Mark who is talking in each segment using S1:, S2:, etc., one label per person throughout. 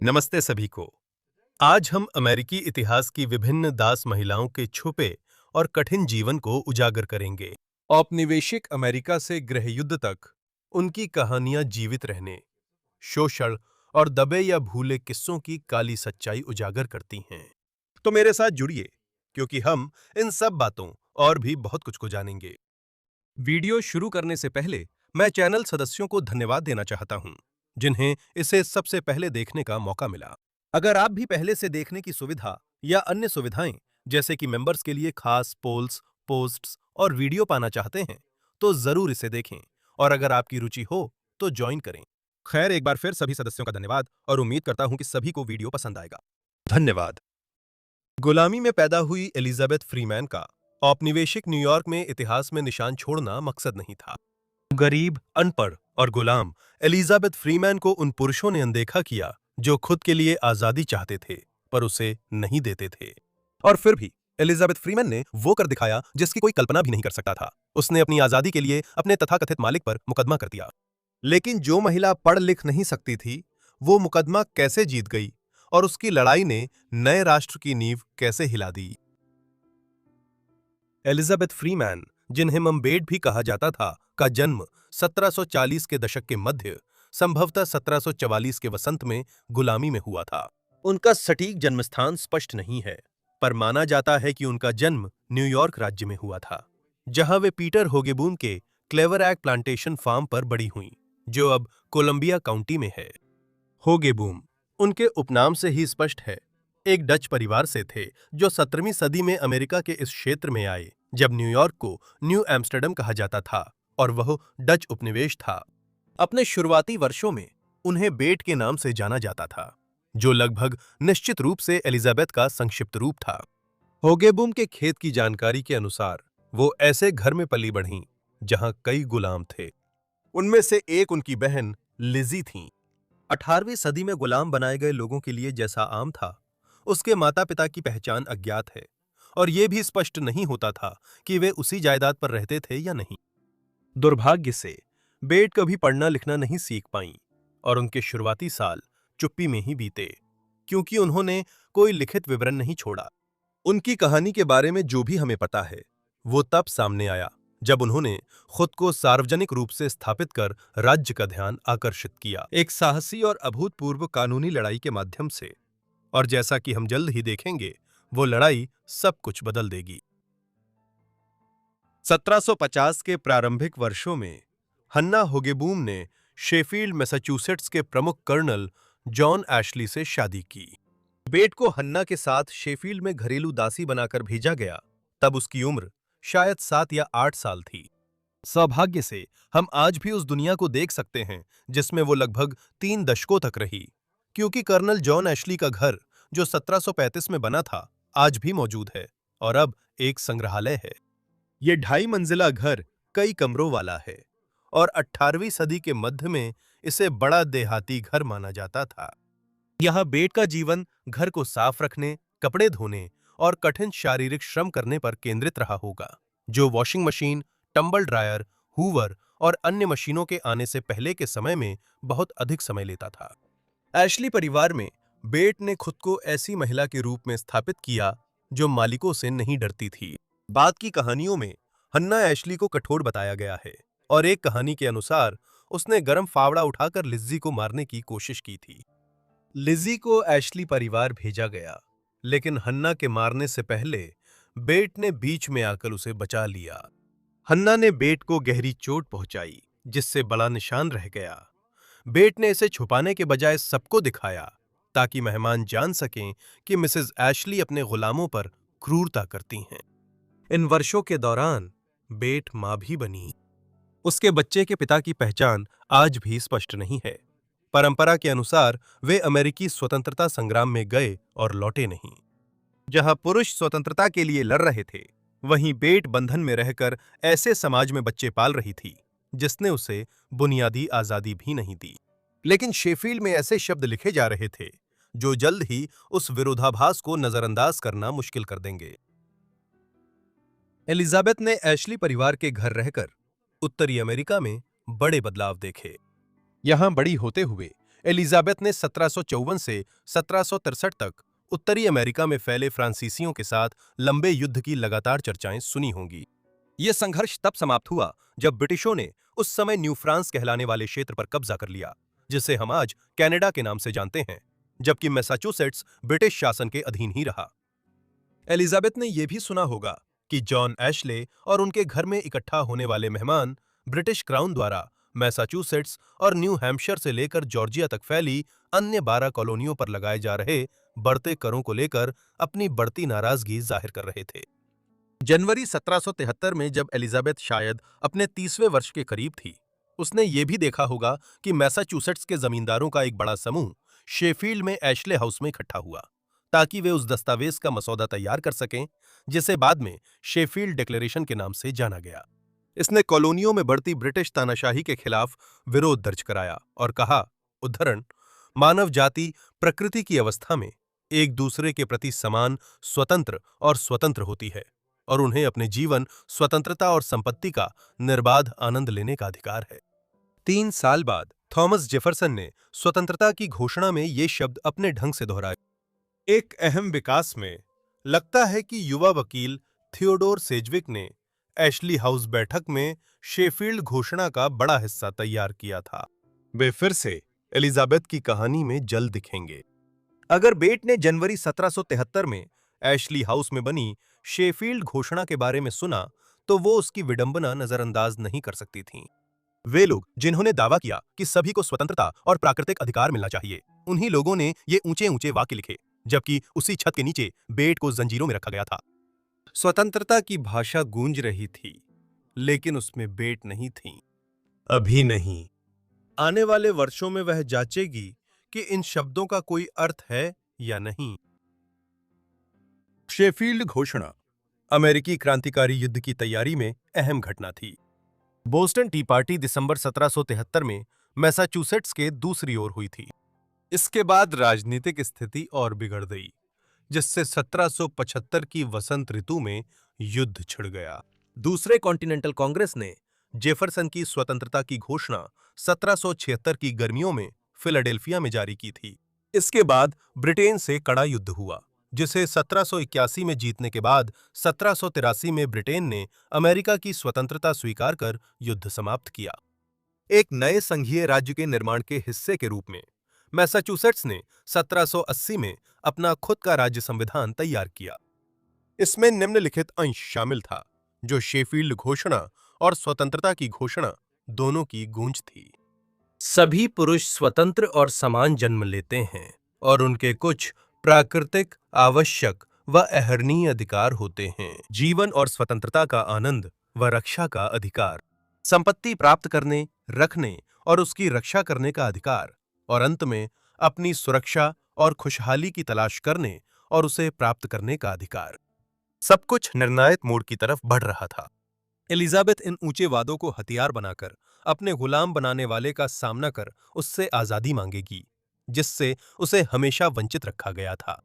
S1: नमस्ते सभी को। आज हम अमेरिकी इतिहास की विभिन्न दास महिलाओं के छुपे और कठिन जीवन को उजागर करेंगे। औपनिवेशिक अमेरिका से गृहयुद्ध तक उनकी कहानियां जीवित रहने, शोषण और दबे या भूले किस्सों की काली सच्चाई उजागर करती हैं। तो मेरे साथ जुड़िए, क्योंकि हम इन सब बातों और भी बहुत कुछ को जानेंगे। वीडियो शुरू करने से पहले मैं चैनल सदस्यों को धन्यवाद देना चाहता हूं, जिन्हें इसे सबसे पहले देखने का मौका मिला। अगर आप भी पहले से देखने की सुविधा या अन्य सुविधाएं जैसे कि मेंबर्स के लिए खास पोल्स, पोस्ट्स और वीडियो पाना चाहते हैं, तो जरूर इसे देखें और अगर आपकी रुचि हो तो ज्वाइन करें। खैर, एक बार फिर सभी सदस्यों का धन्यवाद और उम्मीद करता हूं कि सभी को वीडियो पसंद आएगा। धन्यवाद। गुलामी में पैदा हुई एलिजाबेथ फ्रीमैन का औपनिवेशिक न्यूयॉर्क में इतिहास में निशान छोड़ना मकसद नहीं था। गरीब, अनपढ़ और गुलाम एलिजाबेथ फ्रीमैन को उन पुरुषों ने अनदेखा किया जो खुद के लिए आजादी चाहते थे पर उसे नहीं देते थे। और फिर भी एलिजाबेथ फ्रीमैन ने वो कर दिखाया जिसकी कोई कल्पना भी नहीं कर सकता था। उसने अपनी आजादी के लिए अपने तथाकथित मालिक पर मुकदमा कर दिया। लेकिन जो महिला पढ़ लिख नहीं सकती थी, वो मुकदमा कैसे जीत गई और उसकी लड़ाई ने नए राष्ट्र की नींव कैसे हिला दी। एलिजाबेथ फ्रीमैन, जिन्हें मम्बेड भी कहा जाता था, का जन्म 1740 के दशक के मध्य, संभवतः 1744 के वसंत में गुलामी में हुआ था। उनका सटीक जन्मस्थान स्पष्ट नहीं है, पर माना जाता है कि उनका जन्म न्यूयॉर्क राज्य में हुआ था, जहां वे पीटर होगेबून के क्लेवरैक प्लांटेशन फार्म पर बड़ी हुईं, जो अब कोलंबिया काउंटी में है। होगेबूम उनके उपनाम से ही स्पष्ट है, एक डच परिवार से थे जो 17वीं सदी में अमेरिका के इस क्षेत्र में आए, जब न्यूयॉर्क को न्यू एम्स्टर्डम कहा जाता था और वह डच उपनिवेश था। अपने शुरुआती वर्षों में उन्हें बेट के नाम से जाना जाता था, जो लगभग निश्चित रूप से एलिजाबेथ का संक्षिप्त रूप था। होगेबूम के खेत की जानकारी के अनुसार वो ऐसे घर में पली बढ़ीं जहां कई गुलाम थे। उनमें से एक उनकी बहन लिजी थीं। 18वीं सदी में गुलाम बनाए गए लोगों के लिए जैसा आम था, उसके माता पिता की पहचान अज्ञात है और यह भी स्पष्ट नहीं होता था कि वे उसी जायदाद पर रहते थे या नहीं। दुर्भाग्य से बेट कभी पढ़ना लिखना नहीं सीख पाईं और उनके शुरुआती साल चुप्पी में ही बीते, क्योंकि उन्होंने कोई लिखित विवरण नहीं छोड़ा। उनकी कहानी के बारे में जो भी हमें पता है, वो तब सामने आया जब उन्होंने खुद को सार्वजनिक रूप से स्थापित कर राज्य का ध्यान आकर्षित किया, एक साहसी और अभूतपूर्व कानूनी लड़ाई के माध्यम से। और जैसा कि हम जल्द ही देखेंगे, वो लड़ाई सब कुछ बदल देगी। 1750 के प्रारंभिक वर्षों में हन्ना होगेबूम ने शेफील्ड, मैसाचुसेट्स के प्रमुख कर्नल जॉन एशली से शादी की। बेट को हन्ना के साथ शेफील्ड में घरेलू दासी बनाकर भेजा गया, तब उसकी उम्र शायद 7 या 8 साल थी। सौभाग्य से हम आज भी उस दुनिया को देख सकते हैं जिसमें वो लगभग 3 दशकों तक रही, क्योंकि कर्नल जॉन एशली का घर, जो 1735 में बना था, आज भी मौजूद है और अब एक संग्रहालय है। ये 2.5 मंजिला घर कई कमरों वाला है और 18वीं सदी के मध्य में इसे बड़ा देहाती घर माना जाता था। यहाँ बेट का जीवन घर को साफ रखने, कपड़े धोने और कठिन शारीरिक श्रम करने पर केंद्रित रहा होगा, जो washing machine, tumble dryer, Hoover और अन्य मशीनों के आने से पहले के समय में बहुत अधिक समय लेता था। एशली परिवार में बेट ने खुद को ऐसी महिला के रूप में स्थापित किया जो मालिकों से नहीं डरती थी। बाद की कहानियों में हन्ना एशली को कठोर बताया गया है और एक कहानी के अनुसार उसने गर्म फावड़ा उठाकर लिज्जी को मारने की कोशिश की थी। लिजी को एशली परिवार भेजा गया, लेकिन हन्ना के मारने से पहले बेट ने बीच में आकर उसे बचा लिया। हन्ना ने बेट को गहरी चोट पहुंचाई, जिससे बड़ा निशान रह गया। बेट ने इसे छुपाने के बजाय सबको दिखाया, ताकि मेहमान जान सकें कि मिसेस एशली अपने गुलामों पर क्रूरता करती हैं। इन वर्षों के दौरान बेट मां भी बनी। उसके बच्चे के पिता की पहचान आज भी स्पष्ट नहीं है। परंपरा के अनुसार वे अमेरिकी स्वतंत्रता संग्राम में गए और लौटे नहीं। जहां पुरुष स्वतंत्रता के लिए लड़ रहे थे, वहीं बेट बंधन में रहकर ऐसे समाज में बच्चे पाल रही थी जिसने उसे बुनियादी आजादी भी नहीं दी। लेकिन शेफील्ड में ऐसे शब्द लिखे जा रहे थे जो जल्द ही उस विरोधाभास को नजरअंदाज करना मुश्किल कर देंगे। एलिजाबेथ ने एशली परिवार के घर रहकर उत्तरी अमेरिका में बड़े बदलाव देखे। यहां बड़ी होते हुए एलिजाबेथ ने 1754 से 1763 तक उत्तरी अमेरिका में फैले फ्रांसीसियों के साथ लंबे युद्ध की लगातार चर्चाएं सुनी होंगी। यह संघर्ष तब समाप्त हुआ जब ब्रिटिशों ने उस समय न्यू फ्रांस कहलाने वाले क्षेत्र पर कब्जा कर लिया, जिसे हम आज कनाडा के नाम से जानते हैं, जबकि मैसाचुसेट्स ब्रिटिश शासन के अधीन ही रहा। एलिजाबेथ ने यह भी सुना होगा कि जॉन एशले और उनके घर में इकट्ठा होने वाले मेहमान ब्रिटिश क्राउन द्वारा मैसाचुसेट्स और न्यू हैम्पशायर से लेकर जॉर्जिया तक फैली अन्य 12 कॉलोनियों पर लगाए जा रहे बढ़ते करों को लेकर अपनी बढ़ती नाराजगी जाहिर कर रहे थे। जनवरी 1773 में जब एलिजाबेथ शायद अपने 30वें वर्ष के करीब थी, उसने ये भी देखा होगा कि मैसाचुसेट्स के जमींदारों का एक बड़ा समूह शेफील्ड में एशले हाउस में इकट्ठा हुआ ताकि वे उस दस्तावेज का मसौदा तैयार कर सकें जिसे बाद में शेफील्ड डिक्लेरेशन के नाम से जाना गया। इसने कॉलोनियों में बढ़ती ब्रिटिश तानाशाही के खिलाफ विरोध दर्ज कराया और कहा, उद्धरण, मानव जाति प्रकृति की अवस्था में एक दूसरे के प्रति समान, स्वतंत्र और स्वतंत्र होती है और उन्हें अपने जीवन, स्वतंत्रता और संपत्ति का निर्बाध आनंद लेने का अधिकार है। 3 साल बाद थॉमस जेफरसन ने स्वतंत्रता की घोषणा में ये शब्द अपने ढंग से दोहराए। एक अहम विकास में लगता है कि युवा वकील थियोडोर सेजविक ने एशली हाउस बैठक में शेफील्ड घोषणा का बड़ा हिस्सा तैयार किया था। वे फिर से एलिजाबेथ की कहानी में जल्द दिखेंगे। अगर बेट ने जनवरी 1773 में एशली हाउस में बनी शेफील्ड घोषणा के बारे में सुना तो वो उसकी विडंबना नजरअंदाज नहीं कर सकती थीं। वे लोग जिन्होंने दावा किया कि सभी को स्वतंत्रता और प्राकृतिक अधिकार मिलना चाहिए, उन्हीं लोगों ने ये ऊंचे ऊंचे वाक्य लिखे, जबकि उसी छत के नीचे बेट को जंजीरों में रखा गया था। स्वतंत्रता की भाषा गूंज रही थी, लेकिन उसमें बेट नहीं थी। अभी नहीं। आने वाले वर्षों में वह जांचेगी कि इन शब्दों का कोई अर्थ है या नहीं। शेफील्ड घोषणा अमेरिकी क्रांतिकारी युद्ध की तैयारी में अहम घटना थी। बोस्टन टी पार्टी दिसंबर 1773 में मैसाचुसेट्स के दूसरी ओर हुई थी। इसके बाद राजनीतिक स्थिति और बिगड़ गई, जिससे 1775 की वसंत ऋतु में युद्ध छिड़ गया। दूसरे कॉन्टिनेंटल कांग्रेस ने जेफरसन की स्वतंत्रता की घोषणा 1776 की गर्मियों में फिलाडेल्फिया में जारी की थी। इसके बाद ब्रिटेन से कड़ा युद्ध हुआ, जिसे 1781 में जीतने के बाद 1783 में ब्रिटेन ने अमेरिका की स्वतंत्रता स्वीकार कर युद्ध समाप्त किया। एक नए संघीय राज्य के निर्माण के हिस्से के रूप में मैसाचुसेट्स ने 1780 में अपना खुद का राज्य संविधान तैयार किया। इसमें निम्नलिखित अंश शामिल था, जो शेफील्ड घोषणा और स्वतंत्रता की घोषणा दोनों की गूंज थी। सभी पुरुष स्वतंत्र और समान जन्म लेते हैं और उनके कुछ प्राकृतिक, आवश्यक व अहरणीय अधिकार होते हैं। जीवन और स्वतंत्रता का आनंद व रक्षा का अधिकार, संपत्ति प्राप्त करने, रखने और उसकी रक्षा करने का अधिकार, और अंत में अपनी सुरक्षा और खुशहाली की तलाश करने और उसे प्राप्त करने का अधिकार। सब कुछ निर्णायक मोड़ की तरफ बढ़ रहा था। एलिजाबेथ इन ऊंचे वादों को हथियार बनाकर अपने गुलाम बनाने वाले का सामना कर उससे आजादी मांगेगी, जिससे उसे हमेशा वंचित रखा गया था।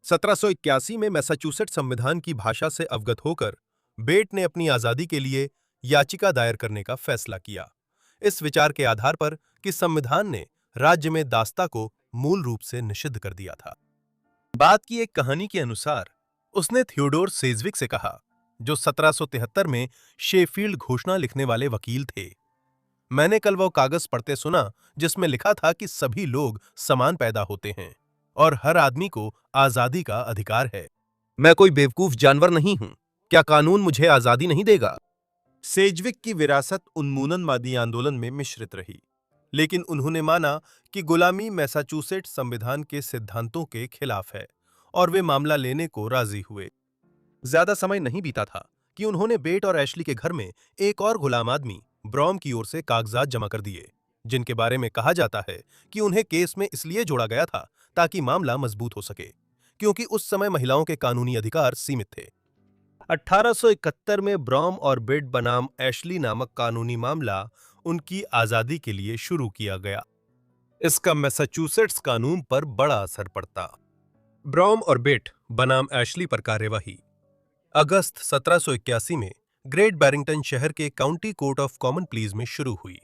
S1: 1781 में मैसाचुसेट्स संविधान की भाषा से अवगत होकर बेट ने अपनी आजादी के लिए याचिका दायर करने का फैसला किया, इस विचार के आधार पर कि संविधान ने राज्य में दास्ता को मूल रूप से निषिद्ध कर दिया था। बाद की एक कहानी के अनुसार उसने थियोडोर सेजविक से कहा, जो 1773 में शेफील्ड घोषणा लिखने वाले वकील थे, मैंने कल वो कागज पढ़ते सुना जिसमें लिखा था कि सभी लोग समान पैदा होते हैं और हर आदमी को आजादी का अधिकार है। मैं कोई बेवकूफ जानवर नहीं हूं, क्या कानून मुझे आजादी नहीं देगा? सेजविक की विरासत उन्मूलनवादी आंदोलन में मिश्रित रही, लेकिन उन्होंने माना कि गुलामी मैसाचुसेट्स संविधान के सिद्धांतों के खिलाफ है और वे मामला लेने को राजी हुए। ज्यादा समय नहीं बीता था कि उन्होंने बेट और एशली के घर में एक और गुलाम आदमी ब्रॉम की ओर से कागजात जमा कर दिए, जिनके बारे में कहा जाता है कि उन्हें केस में इसलिए जोड़ा गया था ताकि मामला मजबूत हो सके, क्योंकि उस समय महिलाओं के कानूनी अधिकार सीमित थे। 1871 में ब्रॉम और बेट बनाम एशली नामक कानूनी मामला उनकी आजादी के लिए शुरू किया गया। इसका मैसाचुसेट्स कानून पर बड़ा असर पड़ता। ब्रॉम और बेट बनाम एशली पर कार्यवाही अगस्त 1781 में ग्रेट बैरिंगटन शहर के county court of common please में शुरू हुई।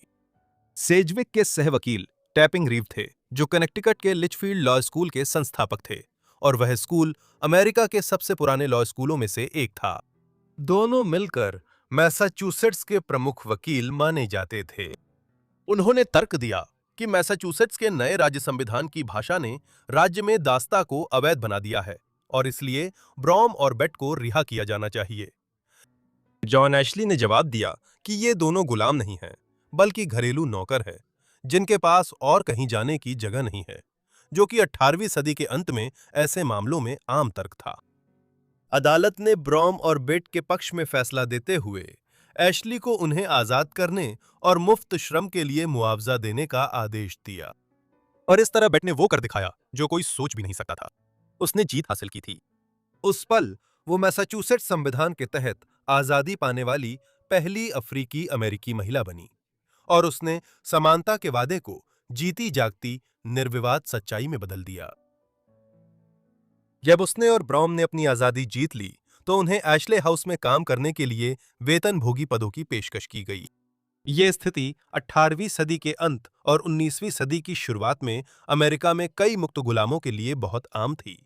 S1: सेजविक के सहवकील टैपिंग रीव थे, जो कनेक्टिकट के लिचफील्ड लॉ स्कूल के संस्थापक थे, और वह स्कूल अमेरिका के सबसे पुराने लॉ स्कूलों में से एक था। दोनों मिलकर मैसाचुसेट्स के प्रमुख वकील माने जाते थे। उन्होंने तर्क दिया कि मैसाचुसेट्स के नए राज्य संविधान की भाषा ने राज्य में दास्ता को अवैध बना दिया है और इसलिए ब्रॉम और बेट को रिहा किया जाना चाहिए। जॉन एशली ने जवाब दिया कि ये दोनों गुलाम नहीं हैं, बल्कि घरेलू नौकर हैं, जिनके पास और कहीं जाने की जगह नहीं है, जो कि 18वीं सदी के अंत में ऐसे मामलों में आम तर्क था। अदालत ने ब्रॉम और बेट के पक्ष में फैसला देते हुए एशली को उन्हें आजाद करने और मुफ्त श्रम के लिए मुआवजा देने का आदेश दिया। और इस तरह बेट ने वो कर दिखाया जो कोई सोच भी नहीं सकता था। उसने जीत हासिल की थी। उस पल वो मैसाचुसेट्स संविधान के तहत आजादी पाने वाली पहली अफ्रीकी अमेरिकी महिला बनी और उसने समानता के वादे को जीती जागती निर्विवाद सच्चाई में बदल दिया। जब उसने और ब्रॉम ने अपनी आजादी जीत ली तो उन्हें एशले हाउस में काम करने के लिए वेतनभोगी पदों की पेशकश की गई। ये स्थिति 18वीं सदी के अंत और 19वीं सदी की शुरुआत में अमेरिका में कई मुक्त गुलामों के लिए बहुत आम थी,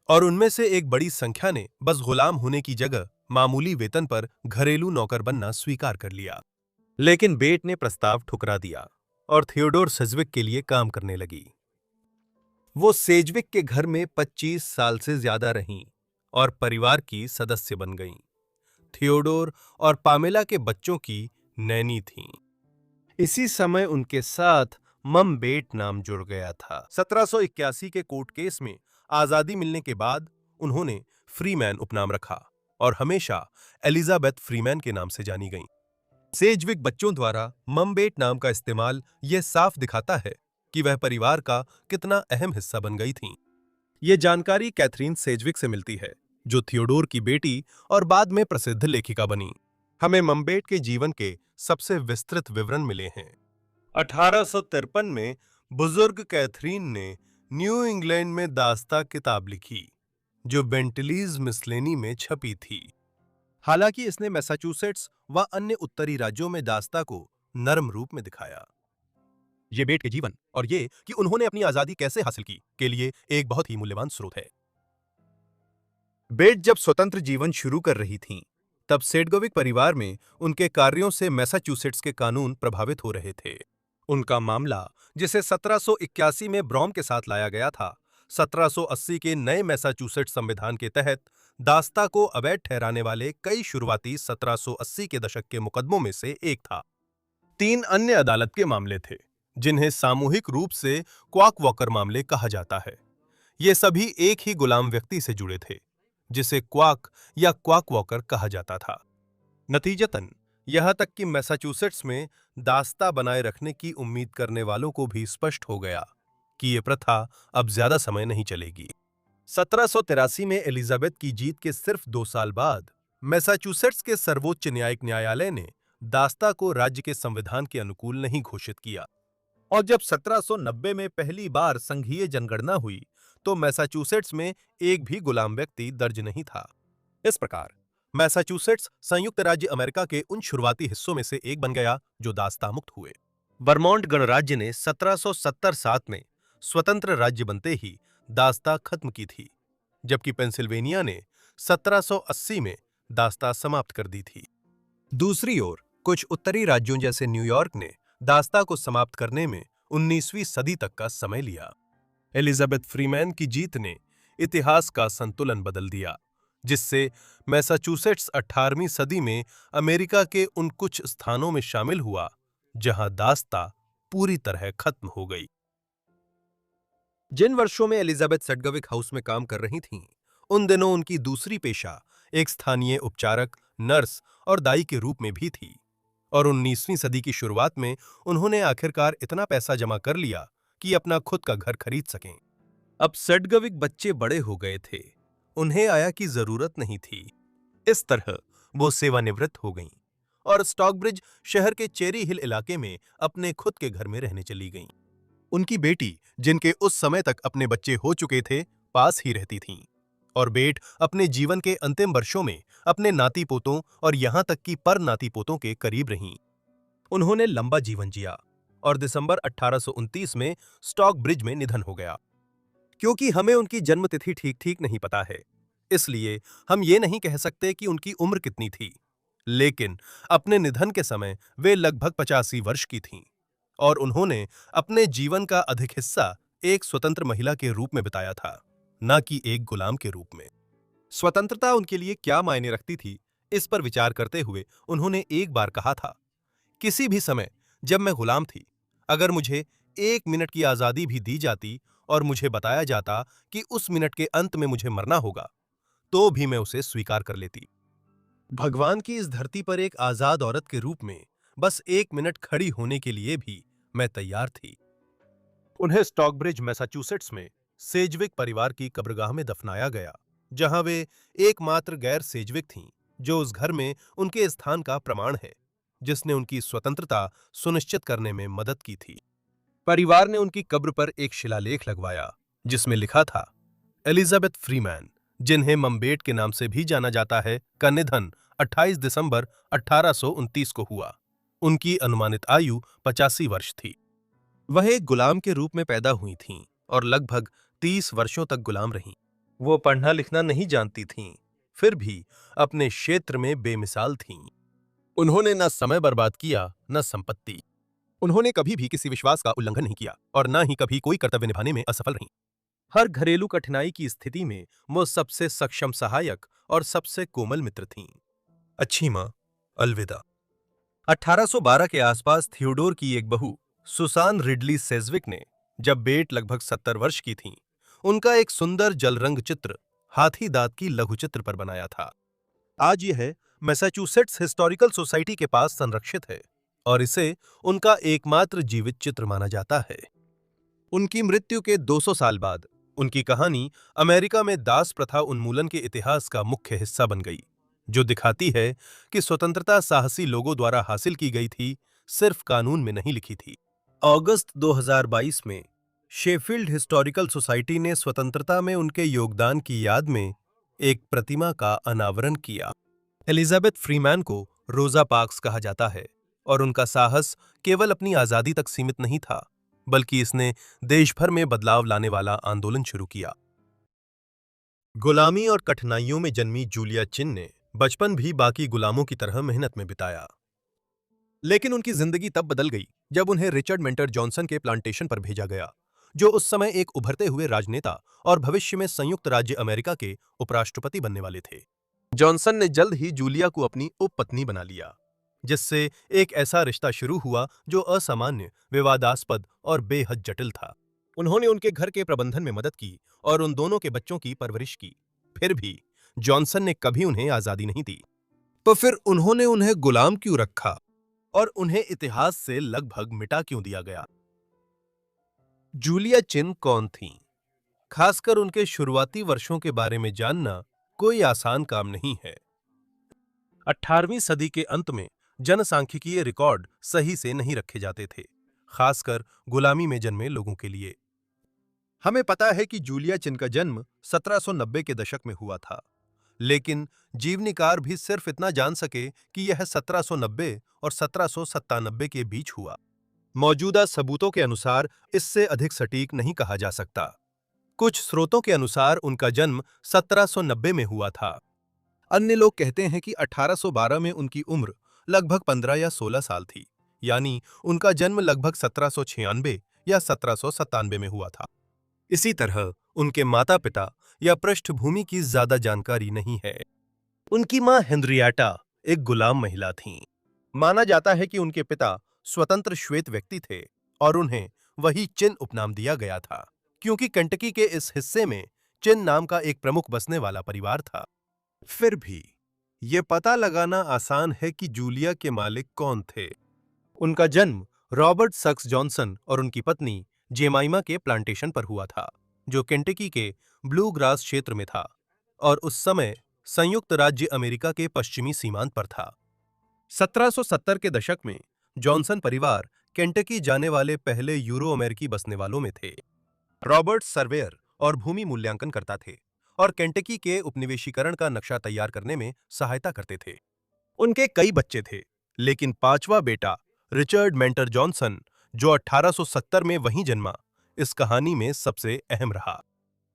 S1: और उनमें से एक बड़ी संख्या ने बस गुलाम होने की जगह मामूली वेतन पर घरेलू नौकर बनना स्वीकार कर लिया। लेकिन बेट ने प्रस्ताव ठुकरा दिया और थियोडोर सेज्विक के लिए काम करने लगी। वो सेज्विक के घर में 25 साल से ज्यादा रहीं और परिवार की सदस्य बन गईं। थियोडोर और पामेला के बच्चों की नैनी थीं। इसी समय उनके साथ मम बेट नाम जुड़ गया था। 1781 के कोर्ट केस में आजादी मिलने के बाद उन्होंने फ्रीमैन उपनाम रखा और हमेशा एलिजाबेथ फ्रीमैन के नाम से जानी गईं। सेज्विक बच्चों द्वारा मम बेट नाम का इस्तेमाल यह साफ दिखाता है कि वह परिवार का कितना अहम हिस्सा बन गई थीं। ये जानकारी कैथरीन सेज्विक से मिलती है, जो थियोडोर की बेटी और बाद में प्रसिद्ध लेखिका बनी। हमें मम्बेट के जीवन के सबसे विस्तृत विवरण मिले हैं। 1853 में बुजुर्ग कैथरीन ने न्यू इंग्लैंड में दास्ता किताब लिखी, जो बेंटलीज मिसलेनी में छपी थी। हालांकि इसने मैसाचुसेट्स व अन्य उत्तरी राज्यों में दास्ता को नरम रूप में दिखाया। ये बेट के जीवन और ये कि उन्होंने अपनी आजादी कैसे हासिल की के लिए एक बहुत ही मूल्यवान स्रोत है। बेट जब स्वतंत्र जीवन शुरू कर रही थीं, तब सेडगोविक परिवार में उनके कार्यों से मैसाचुसेट्स के कानून प्रभावित हो रहे थे। उनका मामला, जिसे 1781 में ब्रॉम के साथ लाया गया था, 1780 के नए मैसाचुसेट्स संविधान के तहत दास्ता को अवैध ठहराने वाले कई शुरुआती 1780 के दशक के मुकदमों में से एक था। 3 अन्य अदालत के मामले थे, जिन्हें सामूहिक रूप से क्वाक वॉकर मामले कहा जाता है। ये सभी एक ही गुलाम व्यक्ति से जुड़े थे, जिसे क्वाक या क्वाक वॉकर कहा जाता था। नतीजतन यहां तक कि मैसाचुसेट्स में दास्ता बनाए रखने की उम्मीद करने वालों को भी स्पष्ट हो गया कि ये प्रथा अब ज्यादा समय नहीं चलेगी। 1783 में एलिजाबेथ की जीत के सिर्फ 2 साल बाद मैसाचुसेट्स के सर्वोच्च न्यायिक न्यायालय ने दास्ता को राज्य के संविधान के अनुकूल नहीं घोषित किया, और जब 1790 में पहली बार संघीय जनगणना हुई तो मैसाचुसेट्स में एक भी गुलाम व्यक्ति दर्ज नहीं था। इस प्रकार मैसाचुसेट्स संयुक्त राज्य अमेरिका के उन शुरुआती हिस्सों में से एक बन गया जो दास्ता मुक्त हुए। वर्मोंट गणराज्य ने 1770 में स्वतंत्र राज्य बनते ही दास्ता खत्म की थी, जबकि पेंसिल्वेनिया ने 1780 में दास्ता समाप्त कर दी थी। दूसरी ओर कुछ उत्तरी राज्यों जैसे न्यूयॉर्क ने दास्ता को समाप्त करने में 19वीं सदी तक का समय लिया। एलिजाबेथ फ्रीमैन की जीत ने इतिहास का संतुलन बदल दिया, जिससे मैसाचुसेट्स 18वीं सदी में अमेरिका के उन कुछ स्थानों में शामिल हुआ जहां दास्ता पूरी तरह खत्म हो गई। जिन वर्षों में एलिजाबेथ सेडगविक हाउस में काम कर रही थीं, उन दिनों उनकी दूसरी पेशा एक स्थानीय उपचारक, नर्स और दाई के रूप में भी थी, और 19वीं सदी की शुरुआत में उन्होंने आखिरकार इतना पैसा जमा कर लिया कि अपना खुद का घर खरीद सकें। अब सेडगविक बच्चे बड़े हो गए थे, उन्हें आया की जरूरत नहीं थी। इस तरह वो सेवानिवृत्त हो गईं और स्टॉकब्रिज शहर के चेरी हिल इलाके में अपने खुद के घर में रहने चली गईं। उनकी बेटी, जिनके उस समय तक अपने बच्चे हो चुके थे, पास ही रहती थीं, और बेट अपने जीवन के अंतिम वर्षों में अपने नाती पोतों और यहां तक कि पर नाती पोतों के करीब रहीं। उन्होंने लंबा जीवन जिया और दिसंबर 1829 में स्टॉक ब्रिज में निधन हो गया। क्योंकि हमें उनकी जन्मतिथि ठीक ठीक नहीं पता है, इसलिए हम ये नहीं कह सकते कि उनकी उम्र कितनी थी। लेकिन अपने निधन के समय वे लगभग 85 वर्ष की थीं और उन्होंने अपने जीवन का अधिक हिस्सा एक स्वतंत्र महिला के रूप में बिताया था, न कि एक गुलाम के रूप में। स्वतंत्रता उनके लिए क्या मायने रखती थी, इस पर विचार करते हुए उन्होंने एक बार कहा था, किसी भी समय जब मैं गुलाम थी, अगर मुझे 1 मिनट की आजादी भी दी जाती और मुझे बताया जाता कि उस मिनट के अंत में मुझे मरना होगा, तो भी मैं उसे स्वीकार कर लेती। भगवान की इस धरती पर एक आजाद औरत के रूप में बस 1 मिनट खड़ी होने के लिए भी मैं तैयार थी। उन्हें स्टॉकब्रिज, मैसाचुसेट्स में सेजविक परिवार की कब्रगाह में दफनाया गया, जहां वे एकमात्र गैर सेजविक थीं जो उस घर में उनके स्थान का प्रमाण है, जिसने उनकी स्वतंत्रता सुनिश्चित करने में मदद की थी। परिवार ने उनकी कब्र पर एक शिलालेख लगवाया, जिसमें लिखा था, एलिजाबेथ फ्रीमैन, जिन्हें मम्बेट के नाम से भी जाना जाता है, का निधन 28 दिसंबर 1829 को हुआ। उनकी अनुमानित आयु 85 वर्ष थी। वह एक गुलाम के रूप में पैदा हुई थीं और लगभग 30 वर्षों तक गुलाम रहीं। वो पढ़ना लिखना नहीं जानती थीं, फिर भी अपने क्षेत्र में बेमिसाल थीं। उन्होंने न समय बर्बाद किया, न संपत्ति। उन्होंने कभी भी किसी विश्वास का उल्लंघन नहीं किया और न ही कभी कोई कर्तव्य निभाने में असफल रहीं। हर घरेलू कठिनाई की स्थिति में वो सबसे सक्षम सहायक और सबसे कोमल मित्र थीं। अच्छी मां, अलविदा। 1812 के आसपास थियोडोर की एक बहू सुसान रिडली सेजविक ने, जब बेट लगभग 70 वर्ष की थीं, उनका एक सुंदर जलरंग चित्र हाथी दांत की लघु चित्र पर बनाया था। आज यह मैसाचुसेट्स हिस्टोरिकल सोसाइटी के पास संरक्षित है और इसे उनका एकमात्र जीवित चित्र माना जाता है। उनकी मृत्यु के 200 साल बाद उनकी कहानी अमेरिका में दास प्रथा उन्मूलन के इतिहास का मुख्य हिस्सा बन गई, जो दिखाती है कि स्वतंत्रता साहसी लोगों द्वारा हासिल की गई थी, सिर्फ कानून में नहीं लिखी थी। अगस्त 2022 में शेफील्ड हिस्टोरिकल सोसाइटी ने स्वतंत्रता में उनके योगदान की याद में एक प्रतिमा का अनावरण किया। एलिजाबेथ फ्रीमैन को रोजा पार्क्स कहा जाता है और उनका साहस केवल अपनी आजादी तक सीमित नहीं था, बल्कि इसने देश भर में बदलाव लाने वाला आंदोलन शुरू किया। गुलामी और कठिनाइयों में जन्मी जूलिया चिन ने बचपन भी बाकी गुलामों की तरह मेहनत में बिताया, लेकिन उनकी जिंदगी तब बदल गई जब उन्हें रिचर्ड मेंटर जॉनसन के प्लांटेशन पर भेजा गया, जो उस समय एक उभरते हुए राजनेता और भविष्य में संयुक्त राज्य अमेरिका के उपराष्ट्रपति बनने वाले थे। जॉनसन ने जल्द ही जूलिया को अपनी उपपत्नी बना लिया, जिससे एक ऐसा रिश्ता शुरू हुआ जो असामान्य, विवादास्पद और बेहद जटिल था। उन्होंने उनके घर के प्रबंधन में मदद की और उन दोनों के बच्चों की परवरिश की। फिर भी जॉनसन ने कभी उन्हें आजादी नहीं दी। तो फिर उन्होंने उन्हें गुलाम क्यों रखा और उन्हें इतिहास से लगभग मिटा क्यों दिया गया? जूलिया चिन कौन थीं? खासकर उनके शुरुआती वर्षों के बारे में जानना कोई आसान काम नहीं है। 18वीं सदी के अंत में जनसांख्यिकीय रिकॉर्ड सही से नहीं रखे जाते थे, खासकर गुलामी में जन्मे लोगों के लिए। हमें पता है कि जूलिया चिन का जन्म 1790 के दशक में हुआ था, लेकिन जीवनीकार भी सिर्फ इतना जान सके कि यह 1790 और 1797 के बीच हुआ। मौजूदा सबूतों के अनुसार इससे अधिक सटीक नहीं कहा जा सकता। कुछ स्रोतों के अनुसार उनका जन्म 1790 में हुआ था। अन्य लोग कहते हैं कि 1812 में उनकी उम्र लगभग 15 या 16 साल थी, यानी उनका जन्म लगभग 1796 या 1797 में हुआ था। इसी तरह उनके माता पिता या पृष्ठभूमि की ज्यादा जानकारी नहीं है। उनकी मां हेनरिएटा एक गुलाम महिला थीं। माना जाता है कि उनके पिता स्वतंत्र श्वेत व्यक्ति थे और उन्हें वही चिन उपनाम दिया गया था, क्योंकि कंटकी के इस हिस्से में चिन नाम का एक प्रमुख बसने वाला परिवार था। फिर भी यह पता लगाना आसान है कि जूलिया के मालिक कौन थे। उनका जन्म रॉबर्ट सक्स जॉनसन और उनकी पत्नी जेमाइमा के प्लांटेशन पर हुआ था, जो केंटकी के ब्लू ग्रास क्षेत्र में था और उस समय संयुक्त राज्य अमेरिका के पश्चिमी सीमांत पर था। 1770 के दशक में जॉनसन परिवार केंटकी जाने वाले पहले यूरो अमेरिकी बसने वालों में थे। रॉबर्ट सर्वेयर और भूमि मूल्यांकन करता थे और केंटकी के उपनिवेशीकरण का नक्शा तैयार करने में सहायता करते थे। उनके कई बच्चे थे, लेकिन पांचवा बेटा रिचर्ड मेंटर जॉनसन, जो 1870 में वहीं जन्मा, इस कहानी में सबसे अहम रहा।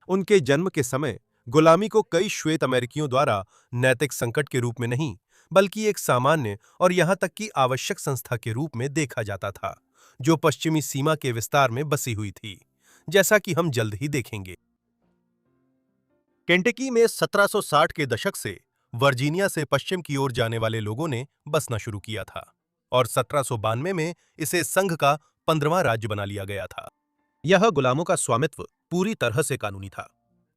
S1: उनके जन्म के समय गुलामी को कई श्वेत अमेरिकियों द्वारा नैतिक संकट के रूप में नहीं, बल्कि एक सामान्य और यहां तक कि आवश्यक संस्था के रूप में देखा जाता था, जो पश्चिमी सीमा के विस्तार में बसी हुई थी, जैसा कि हम जल्द ही देखेंगे। केंटकी में 1760 के दशक से वर्जीनिया से पश्चिम की ओर जाने वाले लोगों ने बसना शुरू किया था और 1792 में इसे संघ का 15वां राज्य बना लिया गया था। यह गुलामों का स्वामित्व पूरी तरह से कानूनी था